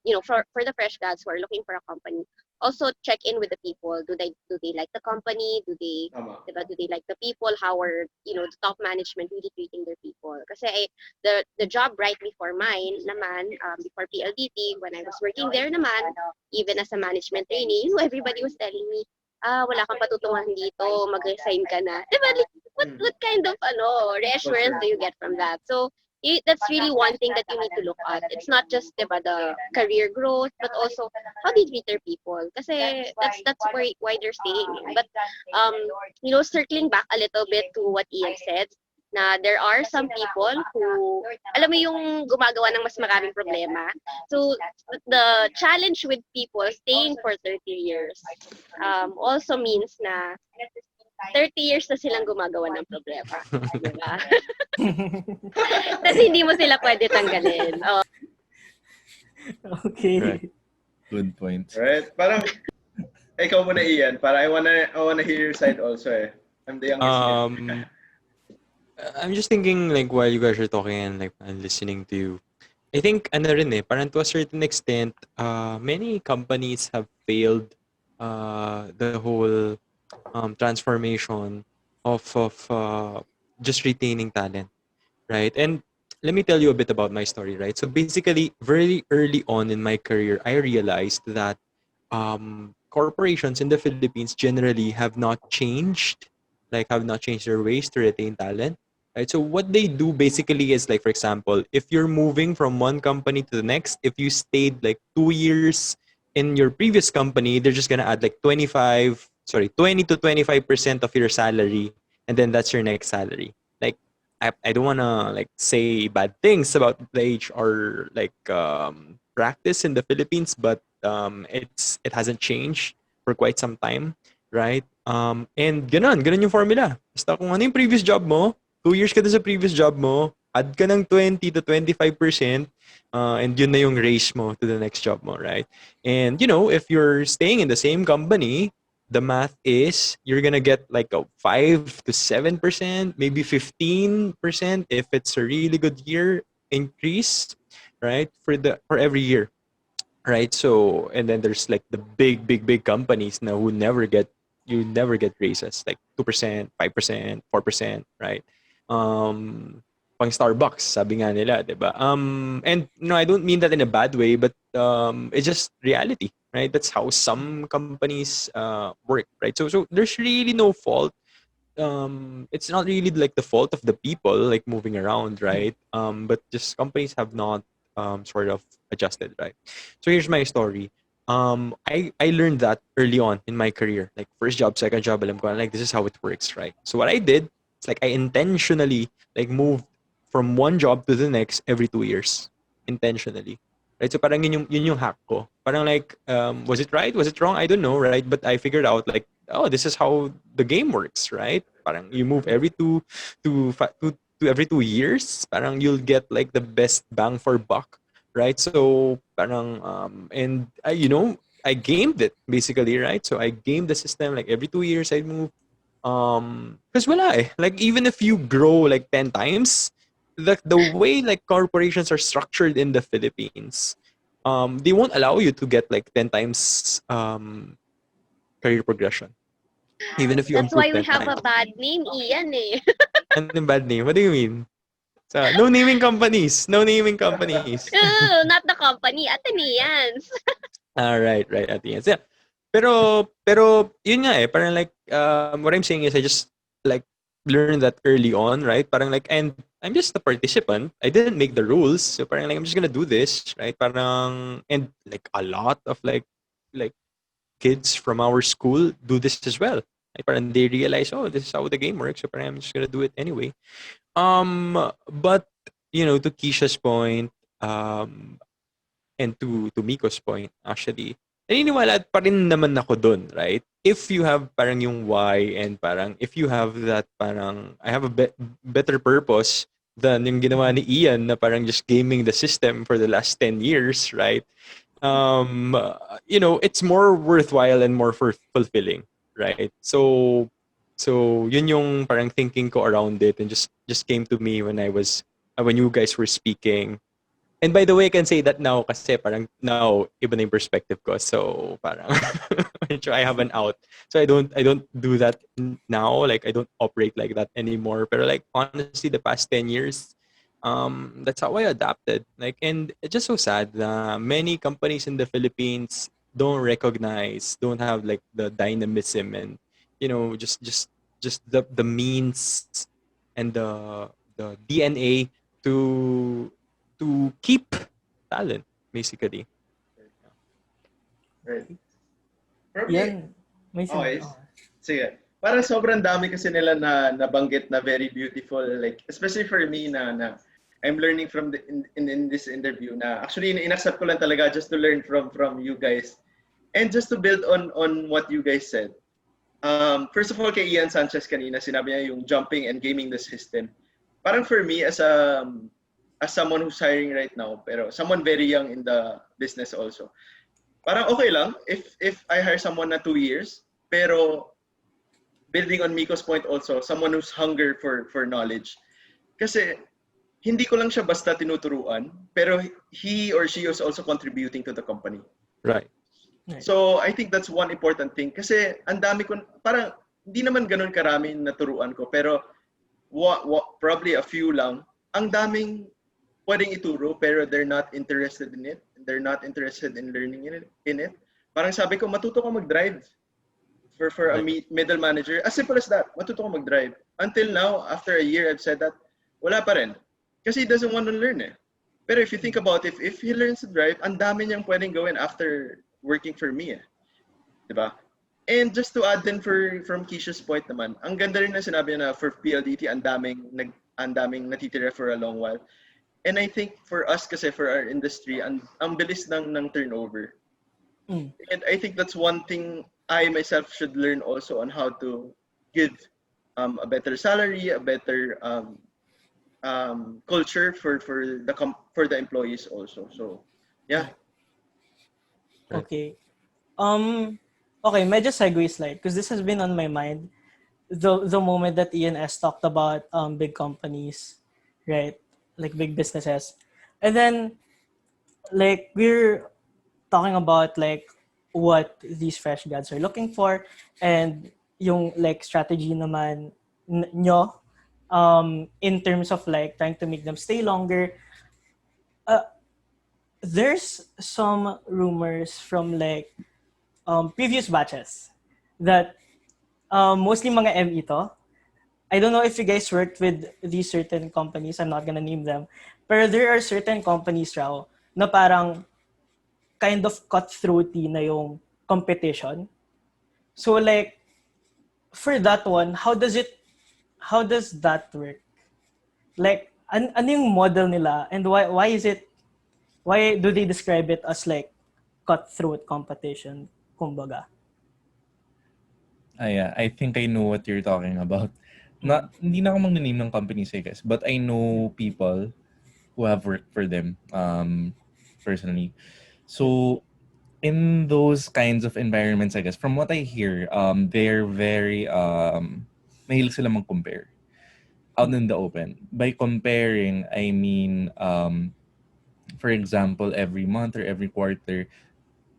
you know, for the fresh grads who are looking for a company, also check in with the people. Do they like the company?
Tama.
Diba, do they like the people? How are, you know, the top management really treating their people? Kasi the job right before mine naman, before PLDT, when I was working there naman, even as a management trainee, you know, everybody was telling me, wala kang patutunguhan dito, mag-resign ka na. Diba, like,
Mm.
what kind of
For
reassurance do
sure.
you get from that? So that's really one thing that you need to look at. It's not just, diba, the career growth, but also how they treat their people. Kasi that's why they're staying. But you know, circling back a little bit to what Ian said, na there are some people who, alam mo yung gumagawa ng mas maraming problema. So the challenge with people staying for 30 years also means na 30 years na silang gumagawa ng problema. Diba? Tapos hindi mo sila pwede tanggalin. Oh.
Right.
Okay.
good point.
Right? Parang, ikaw muna Ian. Para I wanna hear your side also eh. I'm the youngest here.
I'm just thinking like while you guys are talking and like I'm listening to you. I think ano rin eh, parang to a certain extent, many companies have failed the whole transformation of just retaining talent, right? And let me tell you a bit about my story, right? So basically, very early on in my career, I realized that corporations in the Philippines generally have not changed their ways to retain talent. Right. So what they do basically is like, for example, if you're moving from one company to the next, if you stayed like 2 years in your previous company, they're just gonna add like 20 to 25% of your salary, and then that's your next salary. Like I don't wanna like say bad things about the HR like practice in the Philippines, but it hasn't changed for quite some time, right? And ganun yung formula. Basta kung ano yung previous job mo, 2 years ka dun sa previous job mo, add ka ng 20 to 25%, and yun na yung raise mo to the next job mo, right? And you know, if you're staying in the same company, the math is you're gonna get like a 5 to 7%, maybe 15% if it's a really good year increase, right? For every year, right? So and then there's like the big companies now who never get raises like 2%, 5%, 4%, right? Pang Starbucks, sabi nga nila, 'di ba? And no, I don't mean that in a bad way, but it's just reality, right? That's how some companies work, right? So there's really no fault. It's not really like the fault of the people like moving around, right? But just companies have not sort of adjusted, right? So here's my story. I learned that early on in my career, like first job, second job, alam ko, like this is how it works, right? So what I did, it's like I intentionally like moved from one job to the next every 2 years, intentionally. Right? So parang yun yung hack ko. Parang like, was it right? Was it wrong? I don't know, right? But I figured out like, oh, this is how the game works, right? Parang you move every to every 2 years, parang you'll get like the best bang for buck, right? So parang and I gamed it basically, right? So I gamed the system like every 2 years I'd move. Because wala eh. Like even if you grow like 10 times, the way like corporations are structured in the Philippines, they won't allow you to get like 10 times career progression, even if you
That's
improve
why we
10
have
times.
a bad name, Ian eh.
Ano yung bad name? What do you mean? So, no naming companies. No naming companies.
No, not the company, Ateneans.
Right, right at the end. Yeah. Pero yun nga parang like what I'm saying is I just like learned that early on, right? Parang like, and I'm just a participant. I didn't make the rules. So parang like I'm just gonna do this, right? Parang, and like a lot of like kids from our school do this as well. Like parang they realize, oh, this is how the game works. So parang I'm just gonna do it anyway. But to Keisha's point, um, and to Miko's point, actually, naniniwala pa rin naman ako dun, right? If you have parang yung why and parang if you have that parang I have a better purpose than yung ginawa ni Ian na parang just gaming the system for the last 10 years, right? It's more worthwhile and more fulfilling, right? So yun yung parang thinking ko around it, and just came to me when you guys were speaking. And by the way, I can say that now kasi parang now iba na yung perspective ko. So parang I have an out. So I don't do that now. Like I don't operate like that anymore. Pero like honestly, the past 10 years, that's how I adapted. Like, and it's just so sad na many companies in the Philippines don't have like the dynamism and just the means and the DNA to keep talent, basically.
Right. Probably,
Yan. May
okay.
sinabi.
Sige. Parang sobrang dami kasi nila na nabanggit na very beautiful, like especially for me na I'm learning from in this interview na actually inaccept ko lang talaga just to learn from you guys and just to build on what you guys said. First of all, kay Ian Sanchez kanina, sinabi niya yung jumping and gaming the system. Parang for me as someone who's hiring right now, pero someone very young in the business also, parang okay lang if I hire someone na 2 years, pero building on Miko's point also, someone who's hunger for knowledge. Kasi hindi ko lang siya basta tinuturuan, pero he or she is also contributing to the company.
Right.
So I think that's one important thing. Kasi ang dami ko, parang hindi naman ganun karami naturuan ko, pero probably a few lang. Ang daming pwedeng ituro, pero they're not interested in it. They're not interested in learning in it. Parang sabi ko, matuto ka mag-drive for a middle manager. As simple as that, matuto ka mag-drive. Until now, after a year, I've said that, wala pa rin. Kasi he doesn't want to learn eh. Pero if you think about it, if he learns to drive, ang dami niyang pwedeng gawin after working for me eh. Diba? And just to add din from Keisha's point naman, ang ganda rin na sinabi na for PLDT, ang daming natitira for a long while. And I think for us kasi, for our industry, ang bilis ng turnover. And I think that's one thing I myself should learn also on how to give a better salary, a better culture for the employees also. So, yeah.
Okay. Okay, medyo segue slide because this has been on my mind. The moment that Ian S talked about big companies, right? Like big businesses. And then like we're talking about like what these fresh grads are looking for and yung like strategy naman nyo in terms of like trying to make them stay longer. There's some rumors from like previous batches that mostly mga ME to. I don't know if you guys worked with these certain companies. I'm not gonna name them. But there are certain companies raw na parang kind of cutthroaty na yung competition. So like, for that one, how does that work? Like, ano yung model nila and why do they describe it as like cutthroat competition, kumbaga?
Yeah, I think I know what you're talking about. Hindi na ako mag-name ng companies, I guess, but I know people who have worked for them personally. So in those kinds of environments, I guess, from what I hear, they're very mahilig sila mag-compare out in the open. By comparing, I mean for example, every month or every quarter,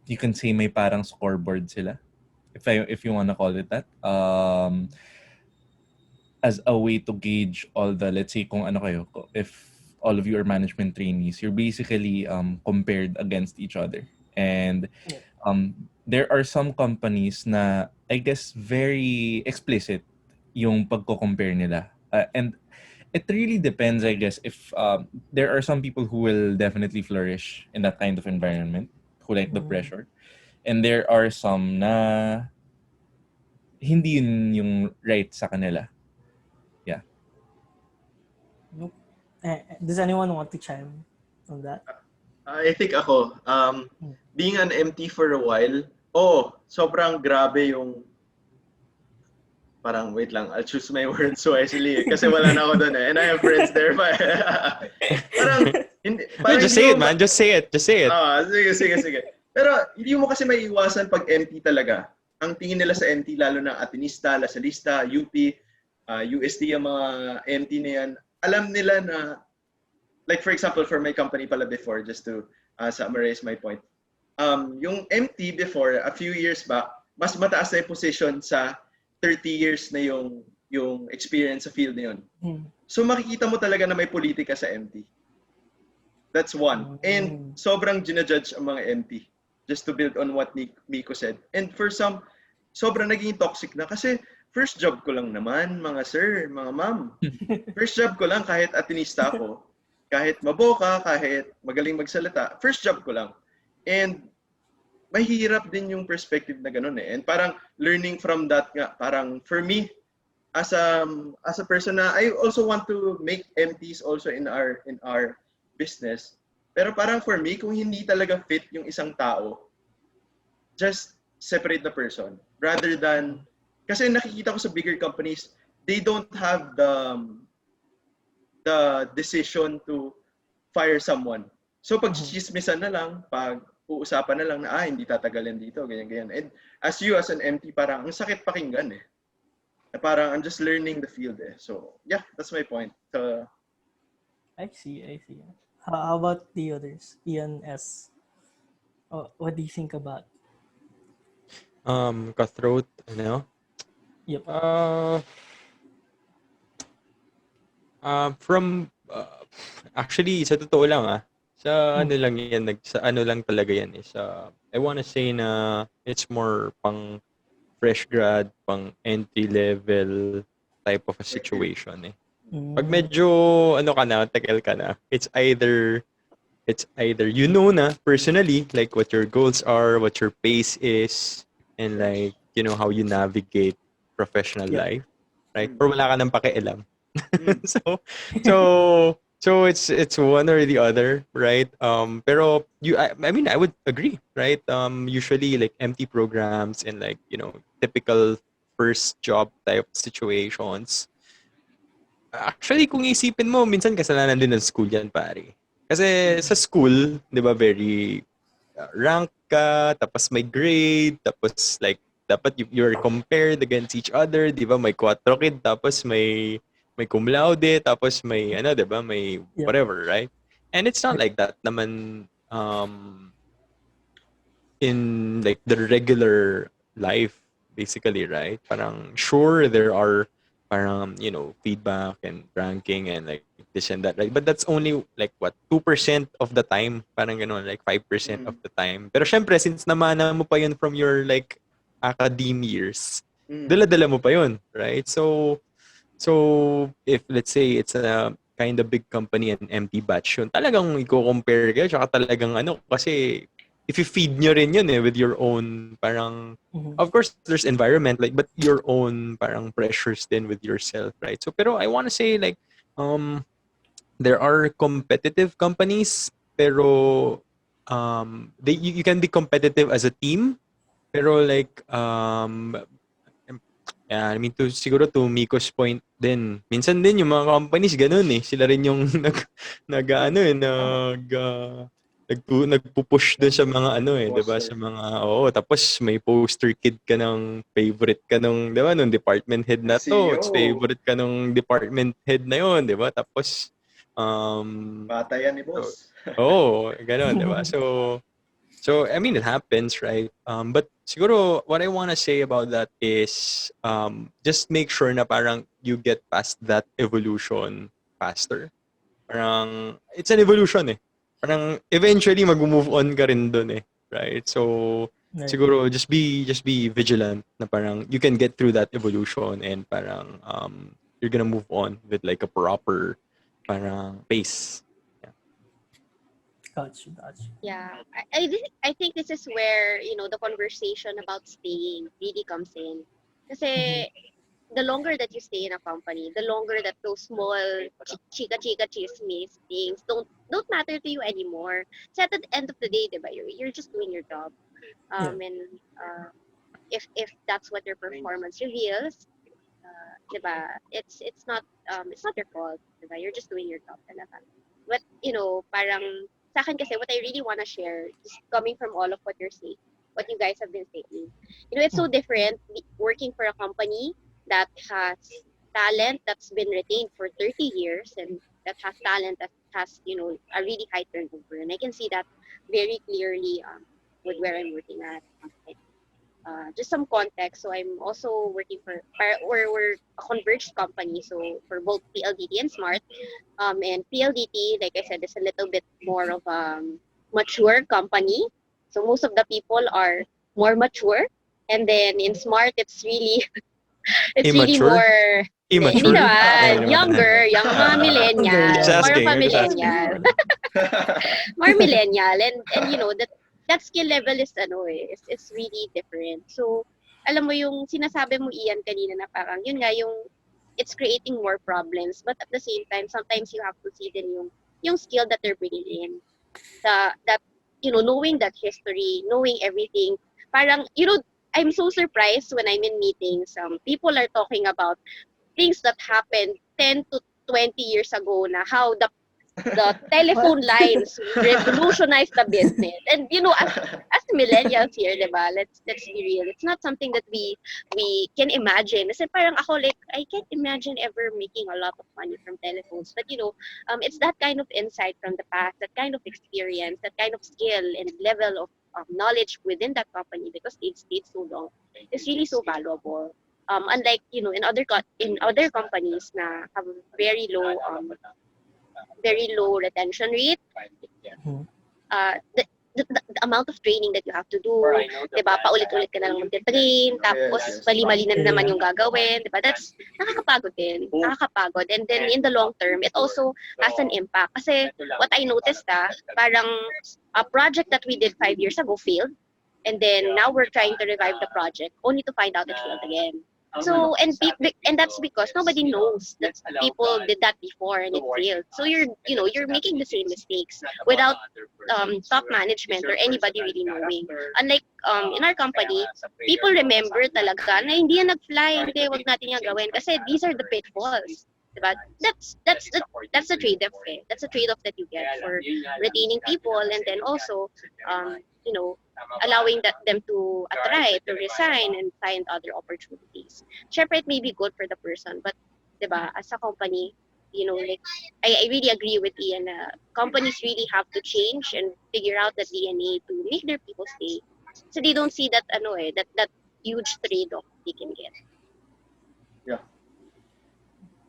you can say may parang scoreboard sila, if you want to call it that, as a way to gauge all the, let's say kung ano kayo, if all of you are management trainees, you're basically compared against each other. And there are some companies na I guess very explicit yung pagko-compare nila. And it really depends, I guess, if there are some people who will definitely flourish in that kind of environment, who like the pressure. And there are some na hindi yun yung right sa kanila. Yeah.
Does anyone want to chime on that?
I think ako, being an MT for a while, sobrang grabe yung parang, wait lang, I'll choose my words wisely kasi wala na ako doon eh. And I have friends there. Parang,
Just say it, man. Just say it.
Sige. Pero hindi mo kasi may iwasan pag MT talaga. Ang tingin nila sa MT, lalo na Atenista, Lasalista, UP, UST, yung mga MT na yan, alam nila na, like for example, for my company pala before, just to summarize my point, yung MT before, a few years back, mas mataas na yung position sa 30 years na yung experience sa field na yun. So makikita mo talaga na may politika sa MT. That's one. And sobrang ginajudge ang mga MT. Just to build on what Miko said. And for some, sobrang naging toxic na kasi first job ko lang naman, mga sir, mga ma'am. First job ko lang kahit atinista ako, kahit maboka, kahit magaling magsalita, first job ko lang. And mahirap din yung perspective na ganun eh. And parang learning from that nga, parang for me, as a person na I also want to make MTs also in our business. Pero parang for me, kung hindi talaga fit yung isang tao, just separate the person. Rather than, kasi nakikita ko sa bigger companies, they don't have the decision to fire someone. So pag chismisan na lang, pag uusapan na lang na, hindi tatagalin dito, ganyan. And as an MT, parang ang sakit pakinggan eh. Parang I'm just learning the field eh. So yeah, that's my point.
I see. How about the others? Ian S. What do you think about?
Cutthroat, ano?
Yep.
Actually, sa totoo lang sa ano lang yan, sa ano lang talaga yan eh. I wanna say na it's more pang fresh grad, pang entry level type of a situation eh. Pag medyo tagal ka na, it's either you know na personally like what your goals are, what your pace is, and like you know how you navigate professional life, right? Or wala ka nang pakialam. so it's one or the other, right? Pero I mean I would agree, right? Usually like MT programs and like you know typical first job type situations. Actually, kung isipin mo, minsan kasalanan din ng school yan, pare. Kasi sa school, di ba, very rank ka, tapos may grade, tapos like, dapat you're compared against each other, di ba? May 4 kid, tapos may cum laude, tapos may, di ba, may whatever, right? And it's not like that naman in like the regular life, basically, right? Parang sure, there are parang, you know, feedback and ranking and like this and that, right? But that's only like what, 2% of the time, parang gano'n, like 5% of the time. Pero syempre, since namana mo pa yun from your like academe years, dala-dala mo pa yun, right? So if let's say it's a kind of big company and empty batch yun, talagang i-compare kayo, tsaka talagang kasi if you feed nyo rin yun with your own parang, of course there's environment like, but your own parang pressures then with yourself, right? So pero I want to say like there are competitive companies, pero you can be competitive as a team, pero like I mean siguro to Miko's point din, minsan din yung mga companies ganun sila rin yung nagpupush din sa mga 'di ba, sa mga tapos may poster kid ka ng favorite ka nung 'di ba, nung department head na to, it's favorite ka nung department head na 'yon, 'di ba? Tapos
bata yan ni boss.
Gano'n, 'di ba? So I mean it happens, right? But siguro what I want to say about that is just make sure na parang you get past that evolution faster. Parang it's an evolution Parang eventually mag-move on ka rin dun right? So
Right.
siguro just be vigilant na parang you can get through that evolution and parang you're gonna move on with like a proper parang pace.
Gotcha.
Yeah, I think this is where the conversation about staying really comes in. Kasi the longer that you stay in a company, the longer that those small chika chismis things don't matter to you anymore. So at the end of the day, diba, you're just doing your job.
Yeah.
And if that's what your performance reveals, diba, it's not your fault, diba? You're just doing your job talaga. But parang sa akin kasi what I really want to share, just coming from all of what you're saying, what you guys have been saying, it's so different working for a company that has talent that's been retained for 30 years and that has talent that has a really high turnover, and I can see that very clearly with where I'm working at. Just some context. So I'm also working we're a converged company. So for both PLDT and Smart, and PLDT, like I said, is a little bit more of a mature company. So most of the people are more mature, and then in Smart, it's really
Immature?
more. Hindi
Immature? Ay,
naman.
hindi naman.
Young mga
Just
millennials, more of
asking.
a
I'm just asking.
millennial. More millennial, and that skill level is really different. So alam mo yung sinasabi mo Ian kanina na parang yun nga yung it's creating more problems, but at the same time sometimes you have to see din yung skill that they're bringing in, that knowing that history, knowing everything. Parang I'm so surprised when I'm in meetings, people are talking about things that happened 10 to 20 years ago, na how the telephone lines revolutionized the business. And as millennials here, diba, let's be real. It's not something that we can imagine. Kasi parang ako, like, I can't imagine ever making a lot of money from telephones. But it's that kind of insight from the past, that kind of experience, that kind of skill and level of knowledge within that company, because they've stayed so long. It's really so valuable. Unlike in other companies na have very low retention rate, the amount of training that you have to do, diba, paulit-ulit ka na lang magte-train, tapos
Yes.
mali-mali na naman yung gagawin, diba, that's nakakapagod. And then in the long term, it also has an impact. Kasi what I noticed, parang a project that we did 5 years ago failed, and then now we're trying to revive the project, only to find out it failed again. So and that's because nobody knows that people did that before and it failed. So you're making the same mistakes without top management or anybody really knowing. Unlike in our company, people remember talaga na hindi yan nag-fly, hindi, wag natin yan gawin kasi these are the pitfalls. Diba? That's the trade-off. That's the trade-off that you get for retaining people, and then also allowing them to try to resign and find other opportunities. Syempre, it may be good for the person, but diba, as a company, like I really agree with Ian. Companies really have to change and figure out the DNA to make their people stay, so they don't see that that huge trade-off they can get.
Yeah.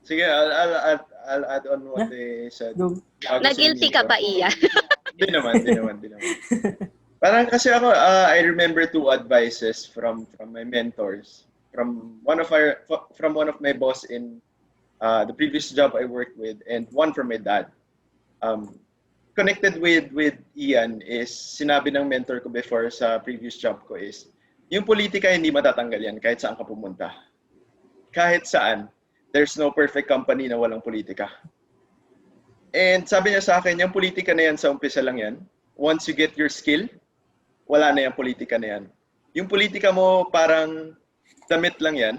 Sige, I'll add on what they said.
Go.
Na-guilty ka ba, Ian?
Di naman. Parang kasi ako, I remember two advices from my mentors, from one of my boss in the previous job I worked with, and one from my dad. Connected with Ian is, sinabi ng mentor ko before sa previous job ko is, yung politika hindi matatanggal yan kahit saan ka pumunta. Kahit saan, there's no perfect company na walang politika. And sabi niya sa akin, yung politika na yan sa umpisa lang yan. Once you get your skill, wala na yung politika na yan. Yung politika mo parang damit lang yan.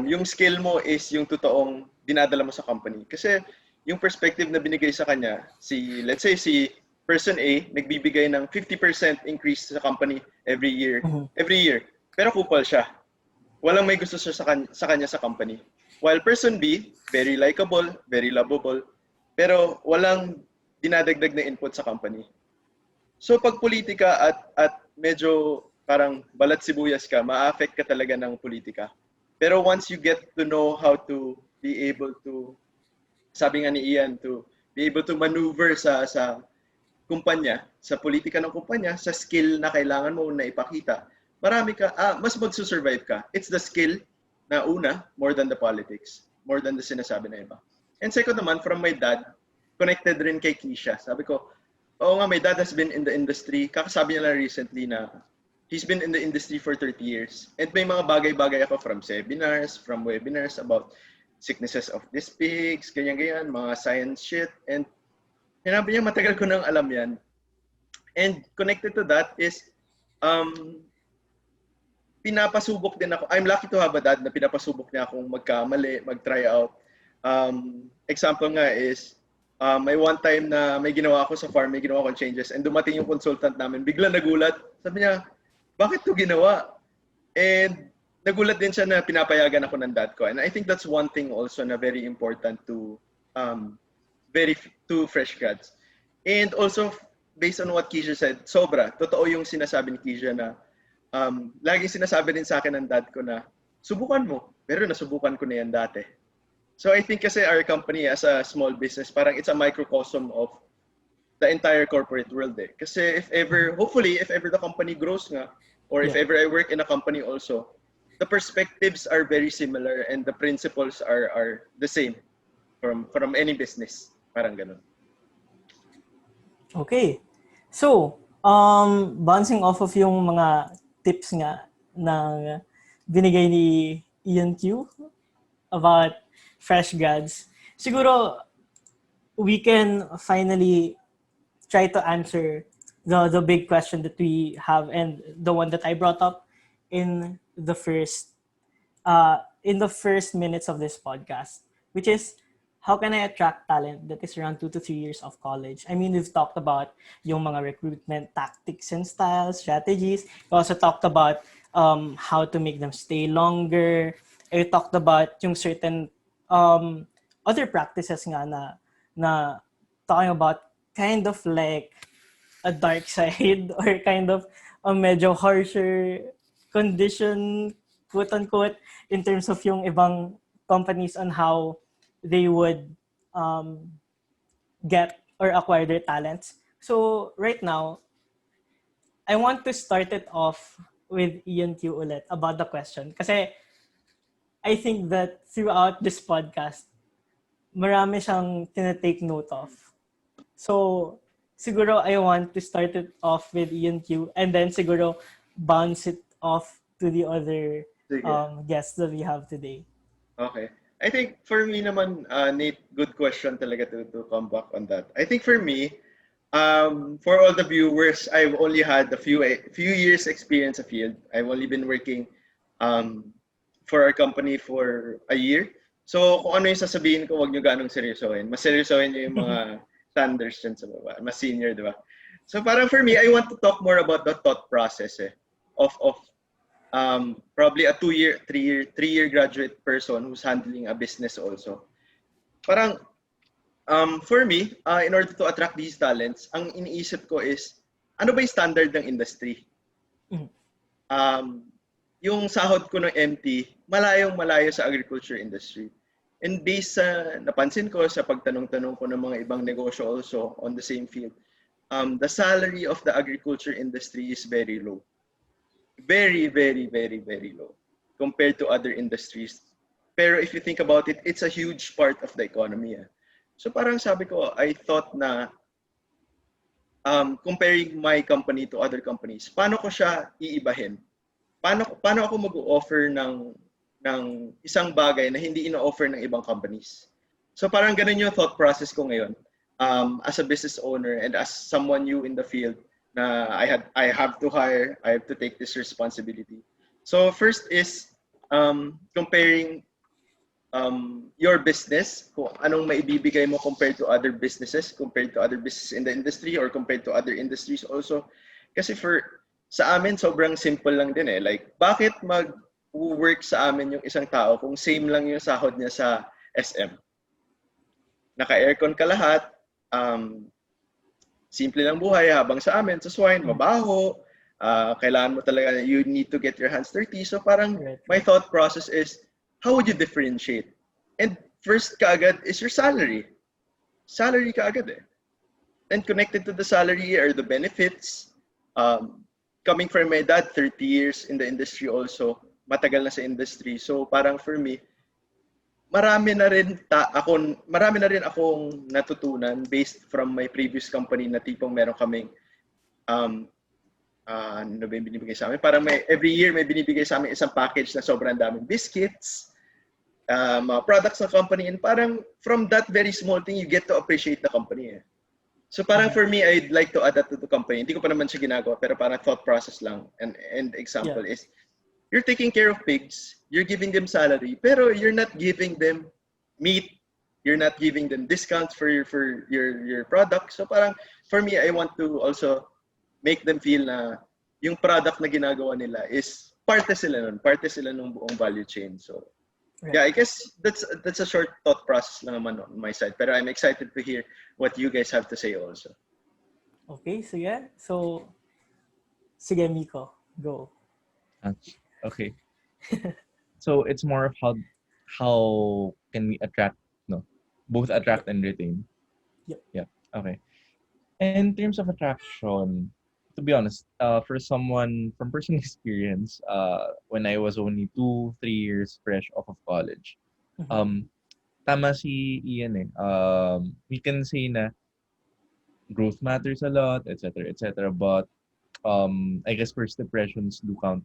Yung skill mo is yung totoong dinadala mo sa company. Kasi yung perspective na binigay sa kanya, let's say si person A, nagbibigay ng 50% increase sa company every year. Pero kupal siya. Walang may gusto siya sa kanya sa company. While person B, very likable, very lovable, pero walang dinadagdag na input sa company. So pag politika at medyo parang balat sibuyas ka, ma-affect ka talaga ng politika. Pero once you get to know how to be able to, sabi nga ni Ian, to be able to maneuver sa kumpanya, sa politika ng kumpanya, sa skill na kailangan mo na ipakita, mas magsusurvive ka. It's the skill na una, more than the politics, more than the sinasabi na iba. And second naman, from my dad, connected rin kay Keisha. Sabi ko, oo nga, my dad has been in the industry. Kakasabi niya lang recently na he's been in the industry for 30 years. And may mga bagay-bagay ako from seminars, from webinars about sicknesses of these pigs, ganyan-ganyan, mga science shit. And sinabi niya, matagal ko nang alam yan. And connected to that is, pinapasubok din ako. I'm lucky to have a dad na pinapasubok niya akong magkamali, mag-try out. Example nga is, may one time na may ginawa ako sa farm, may ginawa akong changes, and dumating yung consultant namin, bigla nagulat. Sabi niya, bakit to ginawa? And nagulat din siya na pinapayagan ako ng dad ko. And I think that's one thing also na very important to fresh grads. And also, based on what Keisha said, sobra. Totoo yung sinasabi ni Keisha na laging sinasabi din sa akin ng dad ko na, subukan mo. Pero nasubukan ko na yan dati. So I think kasi our company as a small business, parang it's a microcosm of the entire corporate world eh. Kasi hopefully, if ever the company grows nga, or if ever I work in a company also, the perspectives are very similar and the principles are the same from any business. Parang ganun.
Okay. So, bouncing off of yung mga tips nga na binigay ni Ian Q about fresh grads, siguro we can finally try to answer the big question that we have and the one that I brought up in the first minutes of this podcast, which is how can I attract talent that is around 2 to 3 years of college? I mean, we've talked about yung mga recruitment tactics and styles, strategies. We also talked about how to make them stay longer. We talked about yung certain other practices nga na talking about kind of like a dark side or kind of a medyo harsher condition, quote-unquote, in terms of yung ibang companies on how they would get or acquire their talents. So right now, I want to start it off with Ian Q ulit about the question. Kasi I think that throughout this podcast, marami siyang tinatake note of. So siguro I want to start it off with Ian Q and then siguro bounce it off to the other guests that we have today.
Okay. I think for me naman, Nate, good question talaga to come back on that. I think for me, for all the viewers, I've only had a few years experience sa field. I've only been working for our company for a year. So kung ano yung sasabihin ko, wag nyo ganong seryosohin. Mas seryosohin nyo yung mga standards dyan sa baba. Mas senior, di ba? So parang for me, I want to talk more about the thought process of probably a 3-year graduate person who's handling a business also. Parang, for me, in order to attract these talents, ang iniisip ko is, ano ba yung standard ng industry? Yung sahod ko ng MT, malayong-malayo sa agriculture industry. And based sa napansin ko sa pagtanong-tanong ko ng mga ibang negosyo also on the same field, the salary of the agriculture industry is very low. Very, very, very, very low compared to other industries. Pero if you think about it, it's a huge part of the economy. So parang sabi ko, I thought na comparing my company to other companies, paano ko siya iibahin? Paano ako mag-offer ng isang bagay na hindi ino-offer ng ibang companies? So parang ganun yung thought process ko ngayon as a business owner and as someone new in the field. Na I have to hire, I have to take this responsibility. So first is comparing your business, kung anong maibibigay mo compared to other businesses, compared to other businesses in the industry or compared to other industries also. Kasi sa amin sobrang simple lang din eh. Like bakit mag-work sa amin yung isang tao kung same lang yung sahod niya sa SM? Naka-aircon ka lahat, simple lang buhay, habang sa amin, sa swine, mabaho, kailangan mo talaga, you need to get your hands dirty. So parang my thought process is, how would you differentiate? And first kaagad is your salary. Salary kaagad eh. and connected to the salary are the benefits. Um, Coming from my dad, 30 years in the industry also, matagal na sa industry. So parang for me, marami na rin akong natutunan based from my previous company na tipong meron kaming um, ano ba yung binibigay sa amin? Parang every year may binibigay sa amin isang package na sobrang daming biscuits, mga products ng company, and parang from that very small thing, you get to appreciate the company. Eh. So parang for me, I'd like to add that to the company. Hindi ko pa naman siya ginagawa, pero parang thought process lang. And example is, you're taking care of pigs, you're giving them salary, pero you're not giving them meat, you're not giving them discounts for your product. So parang for me, I want to also make them feel na yung product na ginagawa nila is parte sila ng buong value chain. So yeah, I guess that's a short thought process lang naman on my side. Pero I'm excited to hear what you guys have to say also.
Okay, sige. So, sige, Miko, go.
Okay. So it's more of how can we attract, no, both attract and retain.
Yep.
Yeah. Okay. In terms of attraction, to be honest, for someone from personal experience, when I was only 2-3 years fresh off of college, tama si Ian eh. We can say na growth matters a lot, etc., etc. But I guess first impressions do count,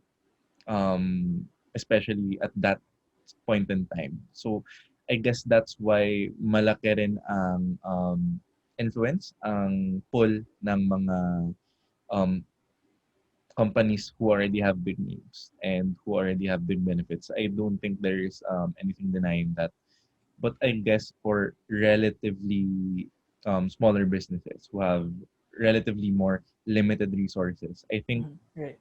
especially at that point in time. So I guess that's why malaki rin ang influence, ang pull ng mga companies who already have big names and who already have big benefits. I don't think there is anything denying that. But I guess for relatively smaller businesses who have relatively more limited resources, I think
Right.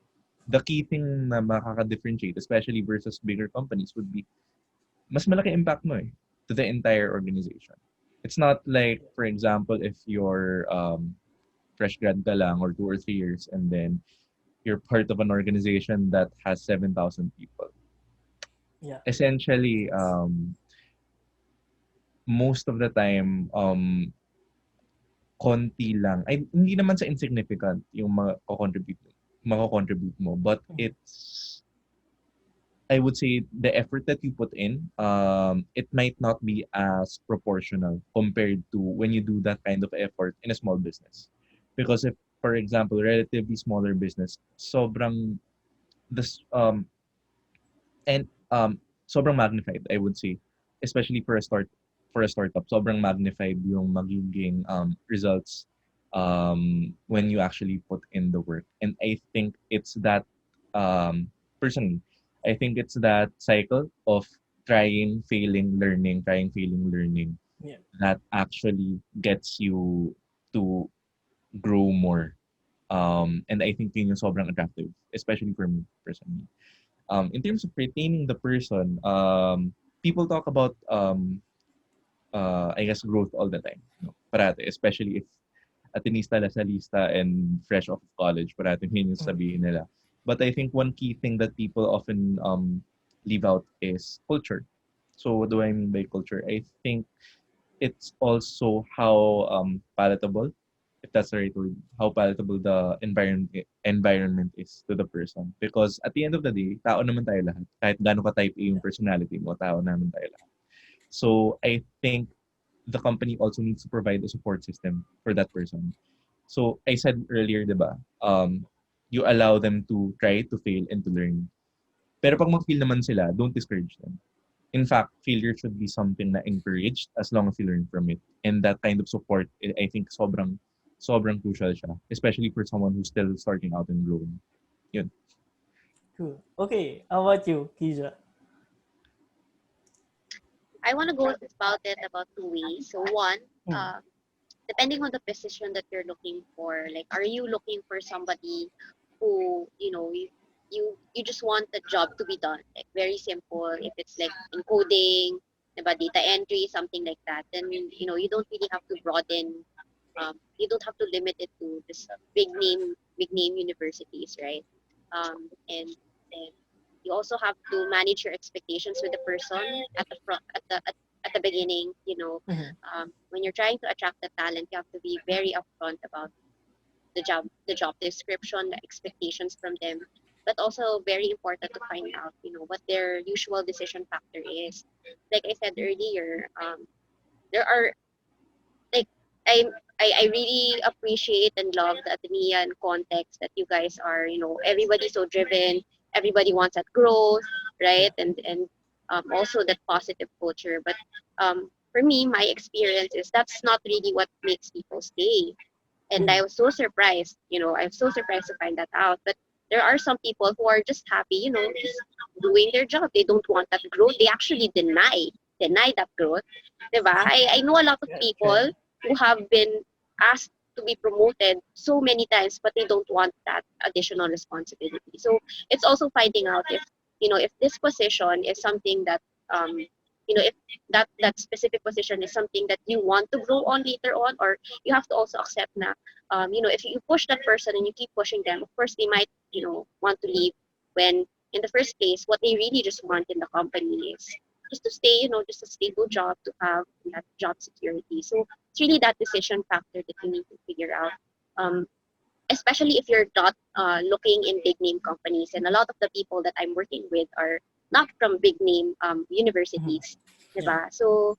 the key thing na makaka-differentiate, especially versus bigger companies, would be mas malaki impact mo eh, to the entire organization. It's not like, for example, if you're fresh grad ka lang or 2 or 3 years and then you're part of an organization that has 7,000 people.
Yeah.
Essentially, most of the time, konti lang. Ay, hindi naman sa insignificant yung mako-contribute mo, but it's, I would say, the effort that you put in, it might not be as proportional compared to when you do that kind of effort in a small business. Because if, for example, relatively smaller business, sobrang sobrang magnified, I would say, especially for a startup, sobrang magnified yung magiging results when you actually put in the work. And I think it's that, personally, I think it's that cycle of trying, failing, learning,
Yeah.
that actually gets you to grow more. And I think yun yung sobrang attractive, especially for me personally. In terms of retaining the person, people talk about, I guess, growth all the time. No? Parate, especially if Atenista, Lasalista, and fresh off of college, parate yun yung sabihin nila. But I think one key thing that people often leave out is culture. So what do I mean by culture? I think it's also how palatable, if that's the right word, how palatable the environment is to the person. Because at the end of the day, tao naman tayo lahat. Kahit gaano ka type A yung personality mo, tao naman tayo lahat. So I think the company also needs to provide a support system for that person. So I said earlier, diba, you allow them to try, to fail, and to learn. Pero pag mag-fail naman sila, don't discourage them. In fact, failure should be something na encouraged as long as you learn from it. And that kind of support, I think, sobrang crucial siya, especially for someone who's still starting out and growing. Yun.
Cool. Okay, how about you, Kija?
I want to go about it about 2 ways. So one, depending on the position that you're looking for, like, are you looking for somebody who, you just want the job to be done, like very simple. If it's like in coding, about data entry, something like that, then you don't really have to broaden. You don't have to limit it to this big name universities, right? And you also have to manage your expectations with the person at the front at the beginning, when you're trying to attract the talent, you have to be very upfront about the job description, the expectations from them, but also very important to find out, what their usual decision factor is. Like I said earlier, there are like I I really appreciate and love the Atenean context that you guys are, everybody's so driven, everybody wants that growth, right? And also that positive culture. But for me, my experience is that's not really what makes people stay. And I was so surprised, I'm so surprised to find that out. But there are some people who are just happy, just doing their job. They don't want that growth. They actually deny that growth. Diba? I know a lot of people who have been asked to be promoted so many times, but they don't want that additional responsibility. So it's also finding out if this position is something that, if that specific position is something that you want to grow on later on, or you have to also accept na, if you push that person and you keep pushing them, of course they might, want to leave when in the first place, what they really just want in the company is just to stay, just a stable job, to have that job security. So it's really that decision factor that you need to figure out. Especially if you're not looking in big name companies, and a lot of the people that I'm working with are not from big name universities, diba? So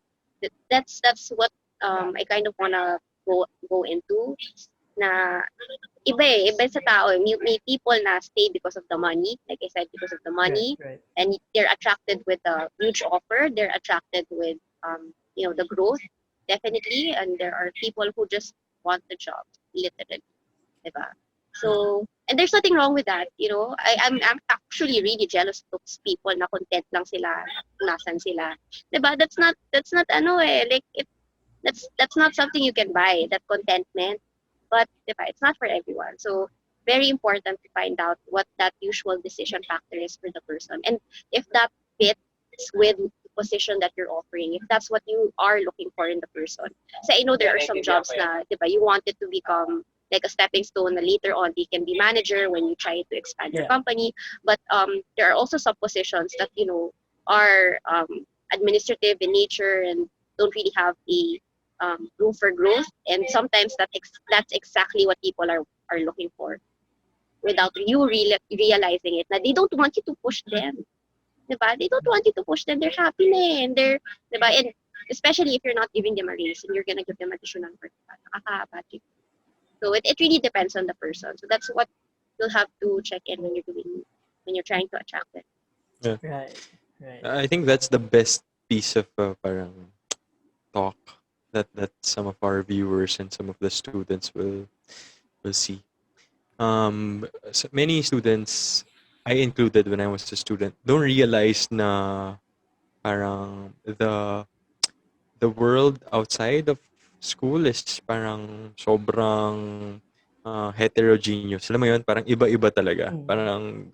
that's what I kind of wanna go into. Na iba sa tao. May people na stay because of the money, like I said, because of the money,
Right.
and they're attracted with the huge offer. They're attracted with the growth, definitely, and there are people who just want the job, literally, diba? So, and there's nothing wrong with that, I'm actually really jealous of those people na content lang sila, nasan sila, diba? That's not like that's not something you can buy, that contentment. But diba, it's not for everyone. So very important to find out what that usual decision factor is for the person, and if that fits with the position that you're offering, if that's what you are looking for in the person. So I know there are some jobs na, diba, you want it to become like a stepping stone, na later on they can be manager when you try to expand your company. But there are also some positions that are administrative in nature and don't really have a room for growth, and sometimes that's exactly what people are looking for, without you realizing it. That they don't want you to push them, diba? They don't want you to push them. They're happy na eh, and they're, diba? And especially if you're not giving them a raise and you're gonna give them additional work, nakaka-apathic. So it really depends on the person. So that's what you'll have to check in when you're trying to attract them.
Yeah.
Right.
I think that's the best piece of parang talk that some of our viewers and some of the students will see. Many students, I included when I was a student, don't realize na parang the world outside of school is parang sobrang heterogeneous. Alam mo yun, parang iba-iba talaga. Parang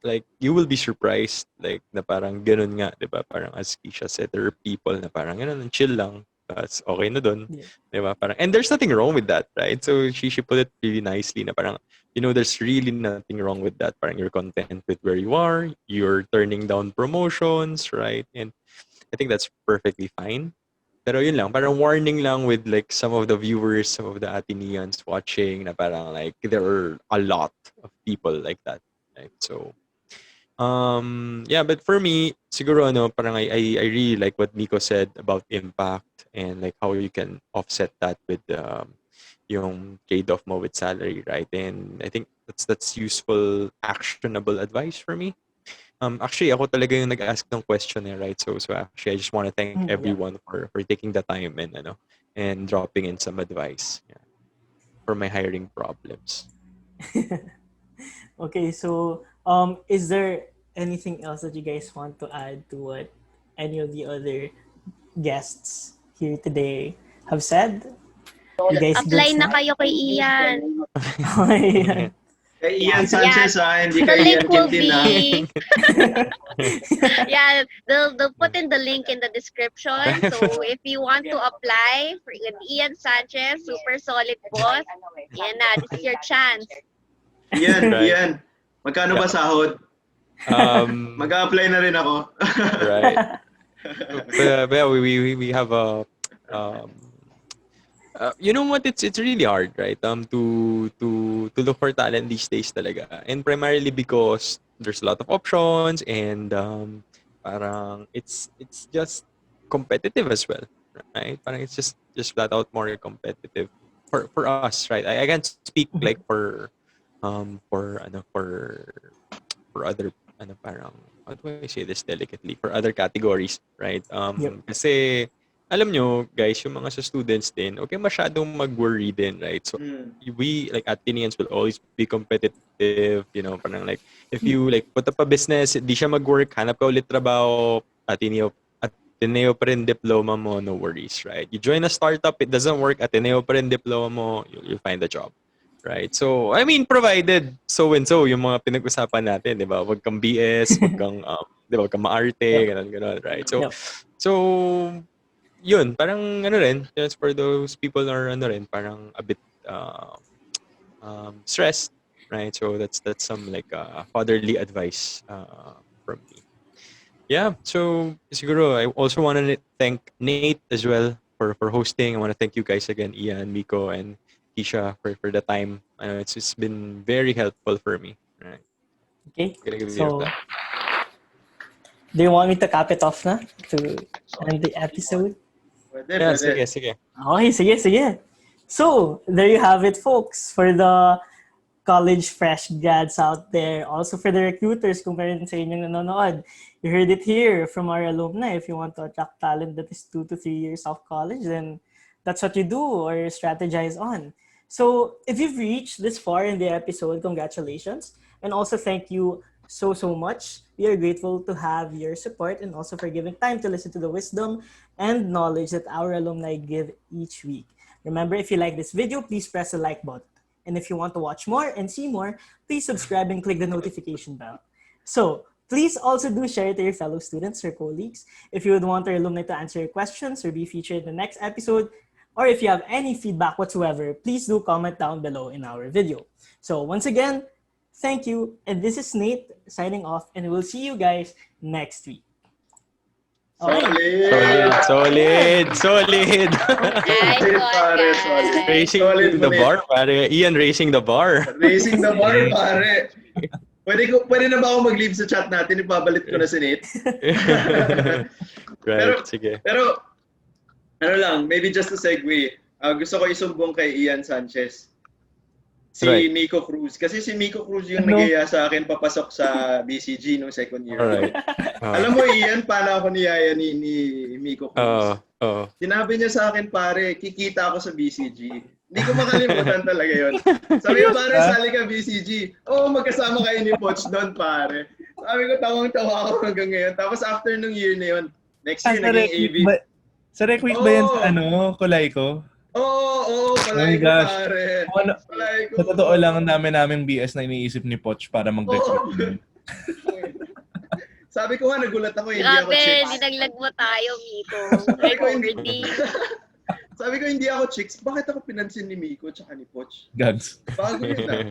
like you will be surprised like na parang ganun nga, 'di ba? Parang as Keisha said, there are people na parang ganun, chill lang. That's okay na dun.
Yeah.
'Di ba? Parang, and there's nothing wrong with that, right? So she put it really nicely na parang there's really nothing wrong with that. Parang you're content with where you are, you're turning down promotions, right? And I think that's perfectly fine. Pero yun lang, parang warning lang with like some of the viewers, some of the Ateneans watching na parang like there are a lot of people like that. Right? So, yeah, but for me, siguro parang I really like what Nico said about impact and like how you can offset that with yung trade-off mo with salary, right? And I think that's useful, actionable advice for me. Actually, ako talaga yung nag-ask ng question right? So actually, I just want to thank everyone for taking the time and dropping in some advice for my hiring problems.
Okay, so is there anything else that you guys want to add to what any of the other guests here today have said? You guys
Apply
good
na
now?
kayo kay Ian.
Ayan.
Kay Ian Sanchez, hindi
The
kay
link
Ian
will
Quintin,
be they'll put in the link in the description. So if you want to apply for Ian Sanchez, super solid boss, yan na, this is your chance.
Ian,
Right.
Ian, magkano ba sahod?
Um,
Mag-a-apply na rin ako.
right. But yeah, we have a um, you know what, it's really hard, right, to look for talent these days talaga, and primarily because there's a lot of options, and parang it's just competitive as well, right? Parang it's just flat out more competitive for us, right? I can't speak like for ano for other ano parang, how do I say this delicately, for other categories, right?
Yep.
Kasi alam nyo guys, yung mga sa students din, okay masyadong mag-worry din, right? So
Mm.
we like Athenians will always be competitive, you know, parang like if you like put up a business, di siya mag-work, hanap ka ulit trabaho, Ateneo pa rin diploma mo, no worries, right? You join a startup, it doesn't work, Ateneo pa rin diploma mo, you'll find a job. Right. So, I mean, provided so and so yung mga pinag-usapan natin, 'di ba? Wag kang BS, wag kang 'di ba, wag kang maarte,
Yep.
ganun, right? So,
Yep.
so yun, parang ano rin, just for those people na are ano rin, parang a bit stressed, right? So that's some like fatherly advice from me. Yeah, so siguro I also want to thank Nate as well for hosting. I want to thank you guys again, Ian, Miko, and Keisha for the time. I know it's been very helpful for me. Right.
Okay.
Gonna give you a
So,
clap.
do you want me to cap it off na to end the episode?
Pwede,
Yeah,
pwede.
sige.
Okay, sige. So, there you have it, folks, for the college fresh grads out there. Also for the recruiters, kung meron sa inyong nanonood. You heard it here from our alumni. If you want to attract talent that is 2 to 3 years off college, then that's what you do or strategize on. So, if you've reached this far in the episode, congratulations. And also thank you so much. We are grateful to have your support and also for giving time to listen to the wisdom and knowledge that our alumni give each week. Remember, if you like this video, please press the like button. And if you want to watch more and see more, please subscribe and click the notification bell. So, please also do share it to your fellow students or colleagues. If you would want our alumni to answer your questions or be featured in the next episode, or if you have any feedback whatsoever, please do comment down below in our video. So once again, thank you. And this is Nate signing off, and we'll see you guys next week.
Solid!
Solid.
Nice
Solid,
one,
pare, solid.
guys.
Raising
Solid
the
ulit.
bar, pare. Ian raising the bar.
Raising the bar, pare. Pwede na ba ako mag-leave sa chat natin? Ipabalit ko na si Nate.
Right, sige.
Pero, ano lang, maybe just a segue. Gusto ko isumbong kay Ian Sanchez. Si
Right.
Miko Cruz. Kasi si Miko Cruz yung
Ano?
nagaya sa akin papasok sa BCG nung second year.
Alright.
Alam mo, Ian, paano ako niyaya ni Miko Cruz?
Oo.
Sinabi niya sa akin, pare, kikita ako sa BCG. Hindi ko makalimutan talaga yun. Sabi ko, pare, sali ka BCG. Oo, magkasama kayo ni Poch doon, pare. Sabi ko, tawang-tawa ako hanggang ngayon. Tapos after nung year na yun, next year, naging AV.
Sa rec week ba yan
Oo.
sa Kulay ko?
Oo,
Oh my
palay ko,
gosh.
pare.
Ano,
Palay ko.
sa totoo lang, ang naming BS na iniisip ni Poch para mag-recruit.
Oo. Sabi ko nga, nagulat ako, hindi ako
Grabe,
chicks.
dinaglag mo tayo, Miko.
Sabi ko, hindi.
Recording.
Sabi ko, hindi ako chicks. Bakit ako pinansin ni Miko tsaka ni Poch?
Gags.
Bago yun ah.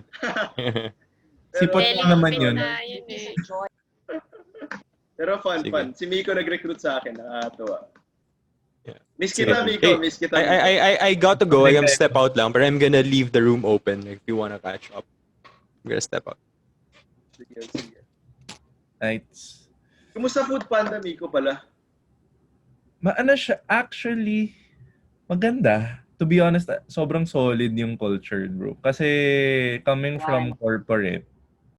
Si Poch
Pero-
lang naman yun.
Na yun eh.
Pero fun.
Sige.
Si Miko nag-recruit sa akin. Nakakatuwa.
Yeah.
Miss
Sige.
kita, Miko.
Hey,
Miss kita.
I got to go. I am step out lang, but I'm gonna leave the room open if you wanna catch up. I'm gonna step out.
Sige.
Right.
Kumusta Food Panda, Miko pala?
Maano siya, actually, maganda. To be honest, sobrang solid yung culture, bro. Kasi coming from corporate,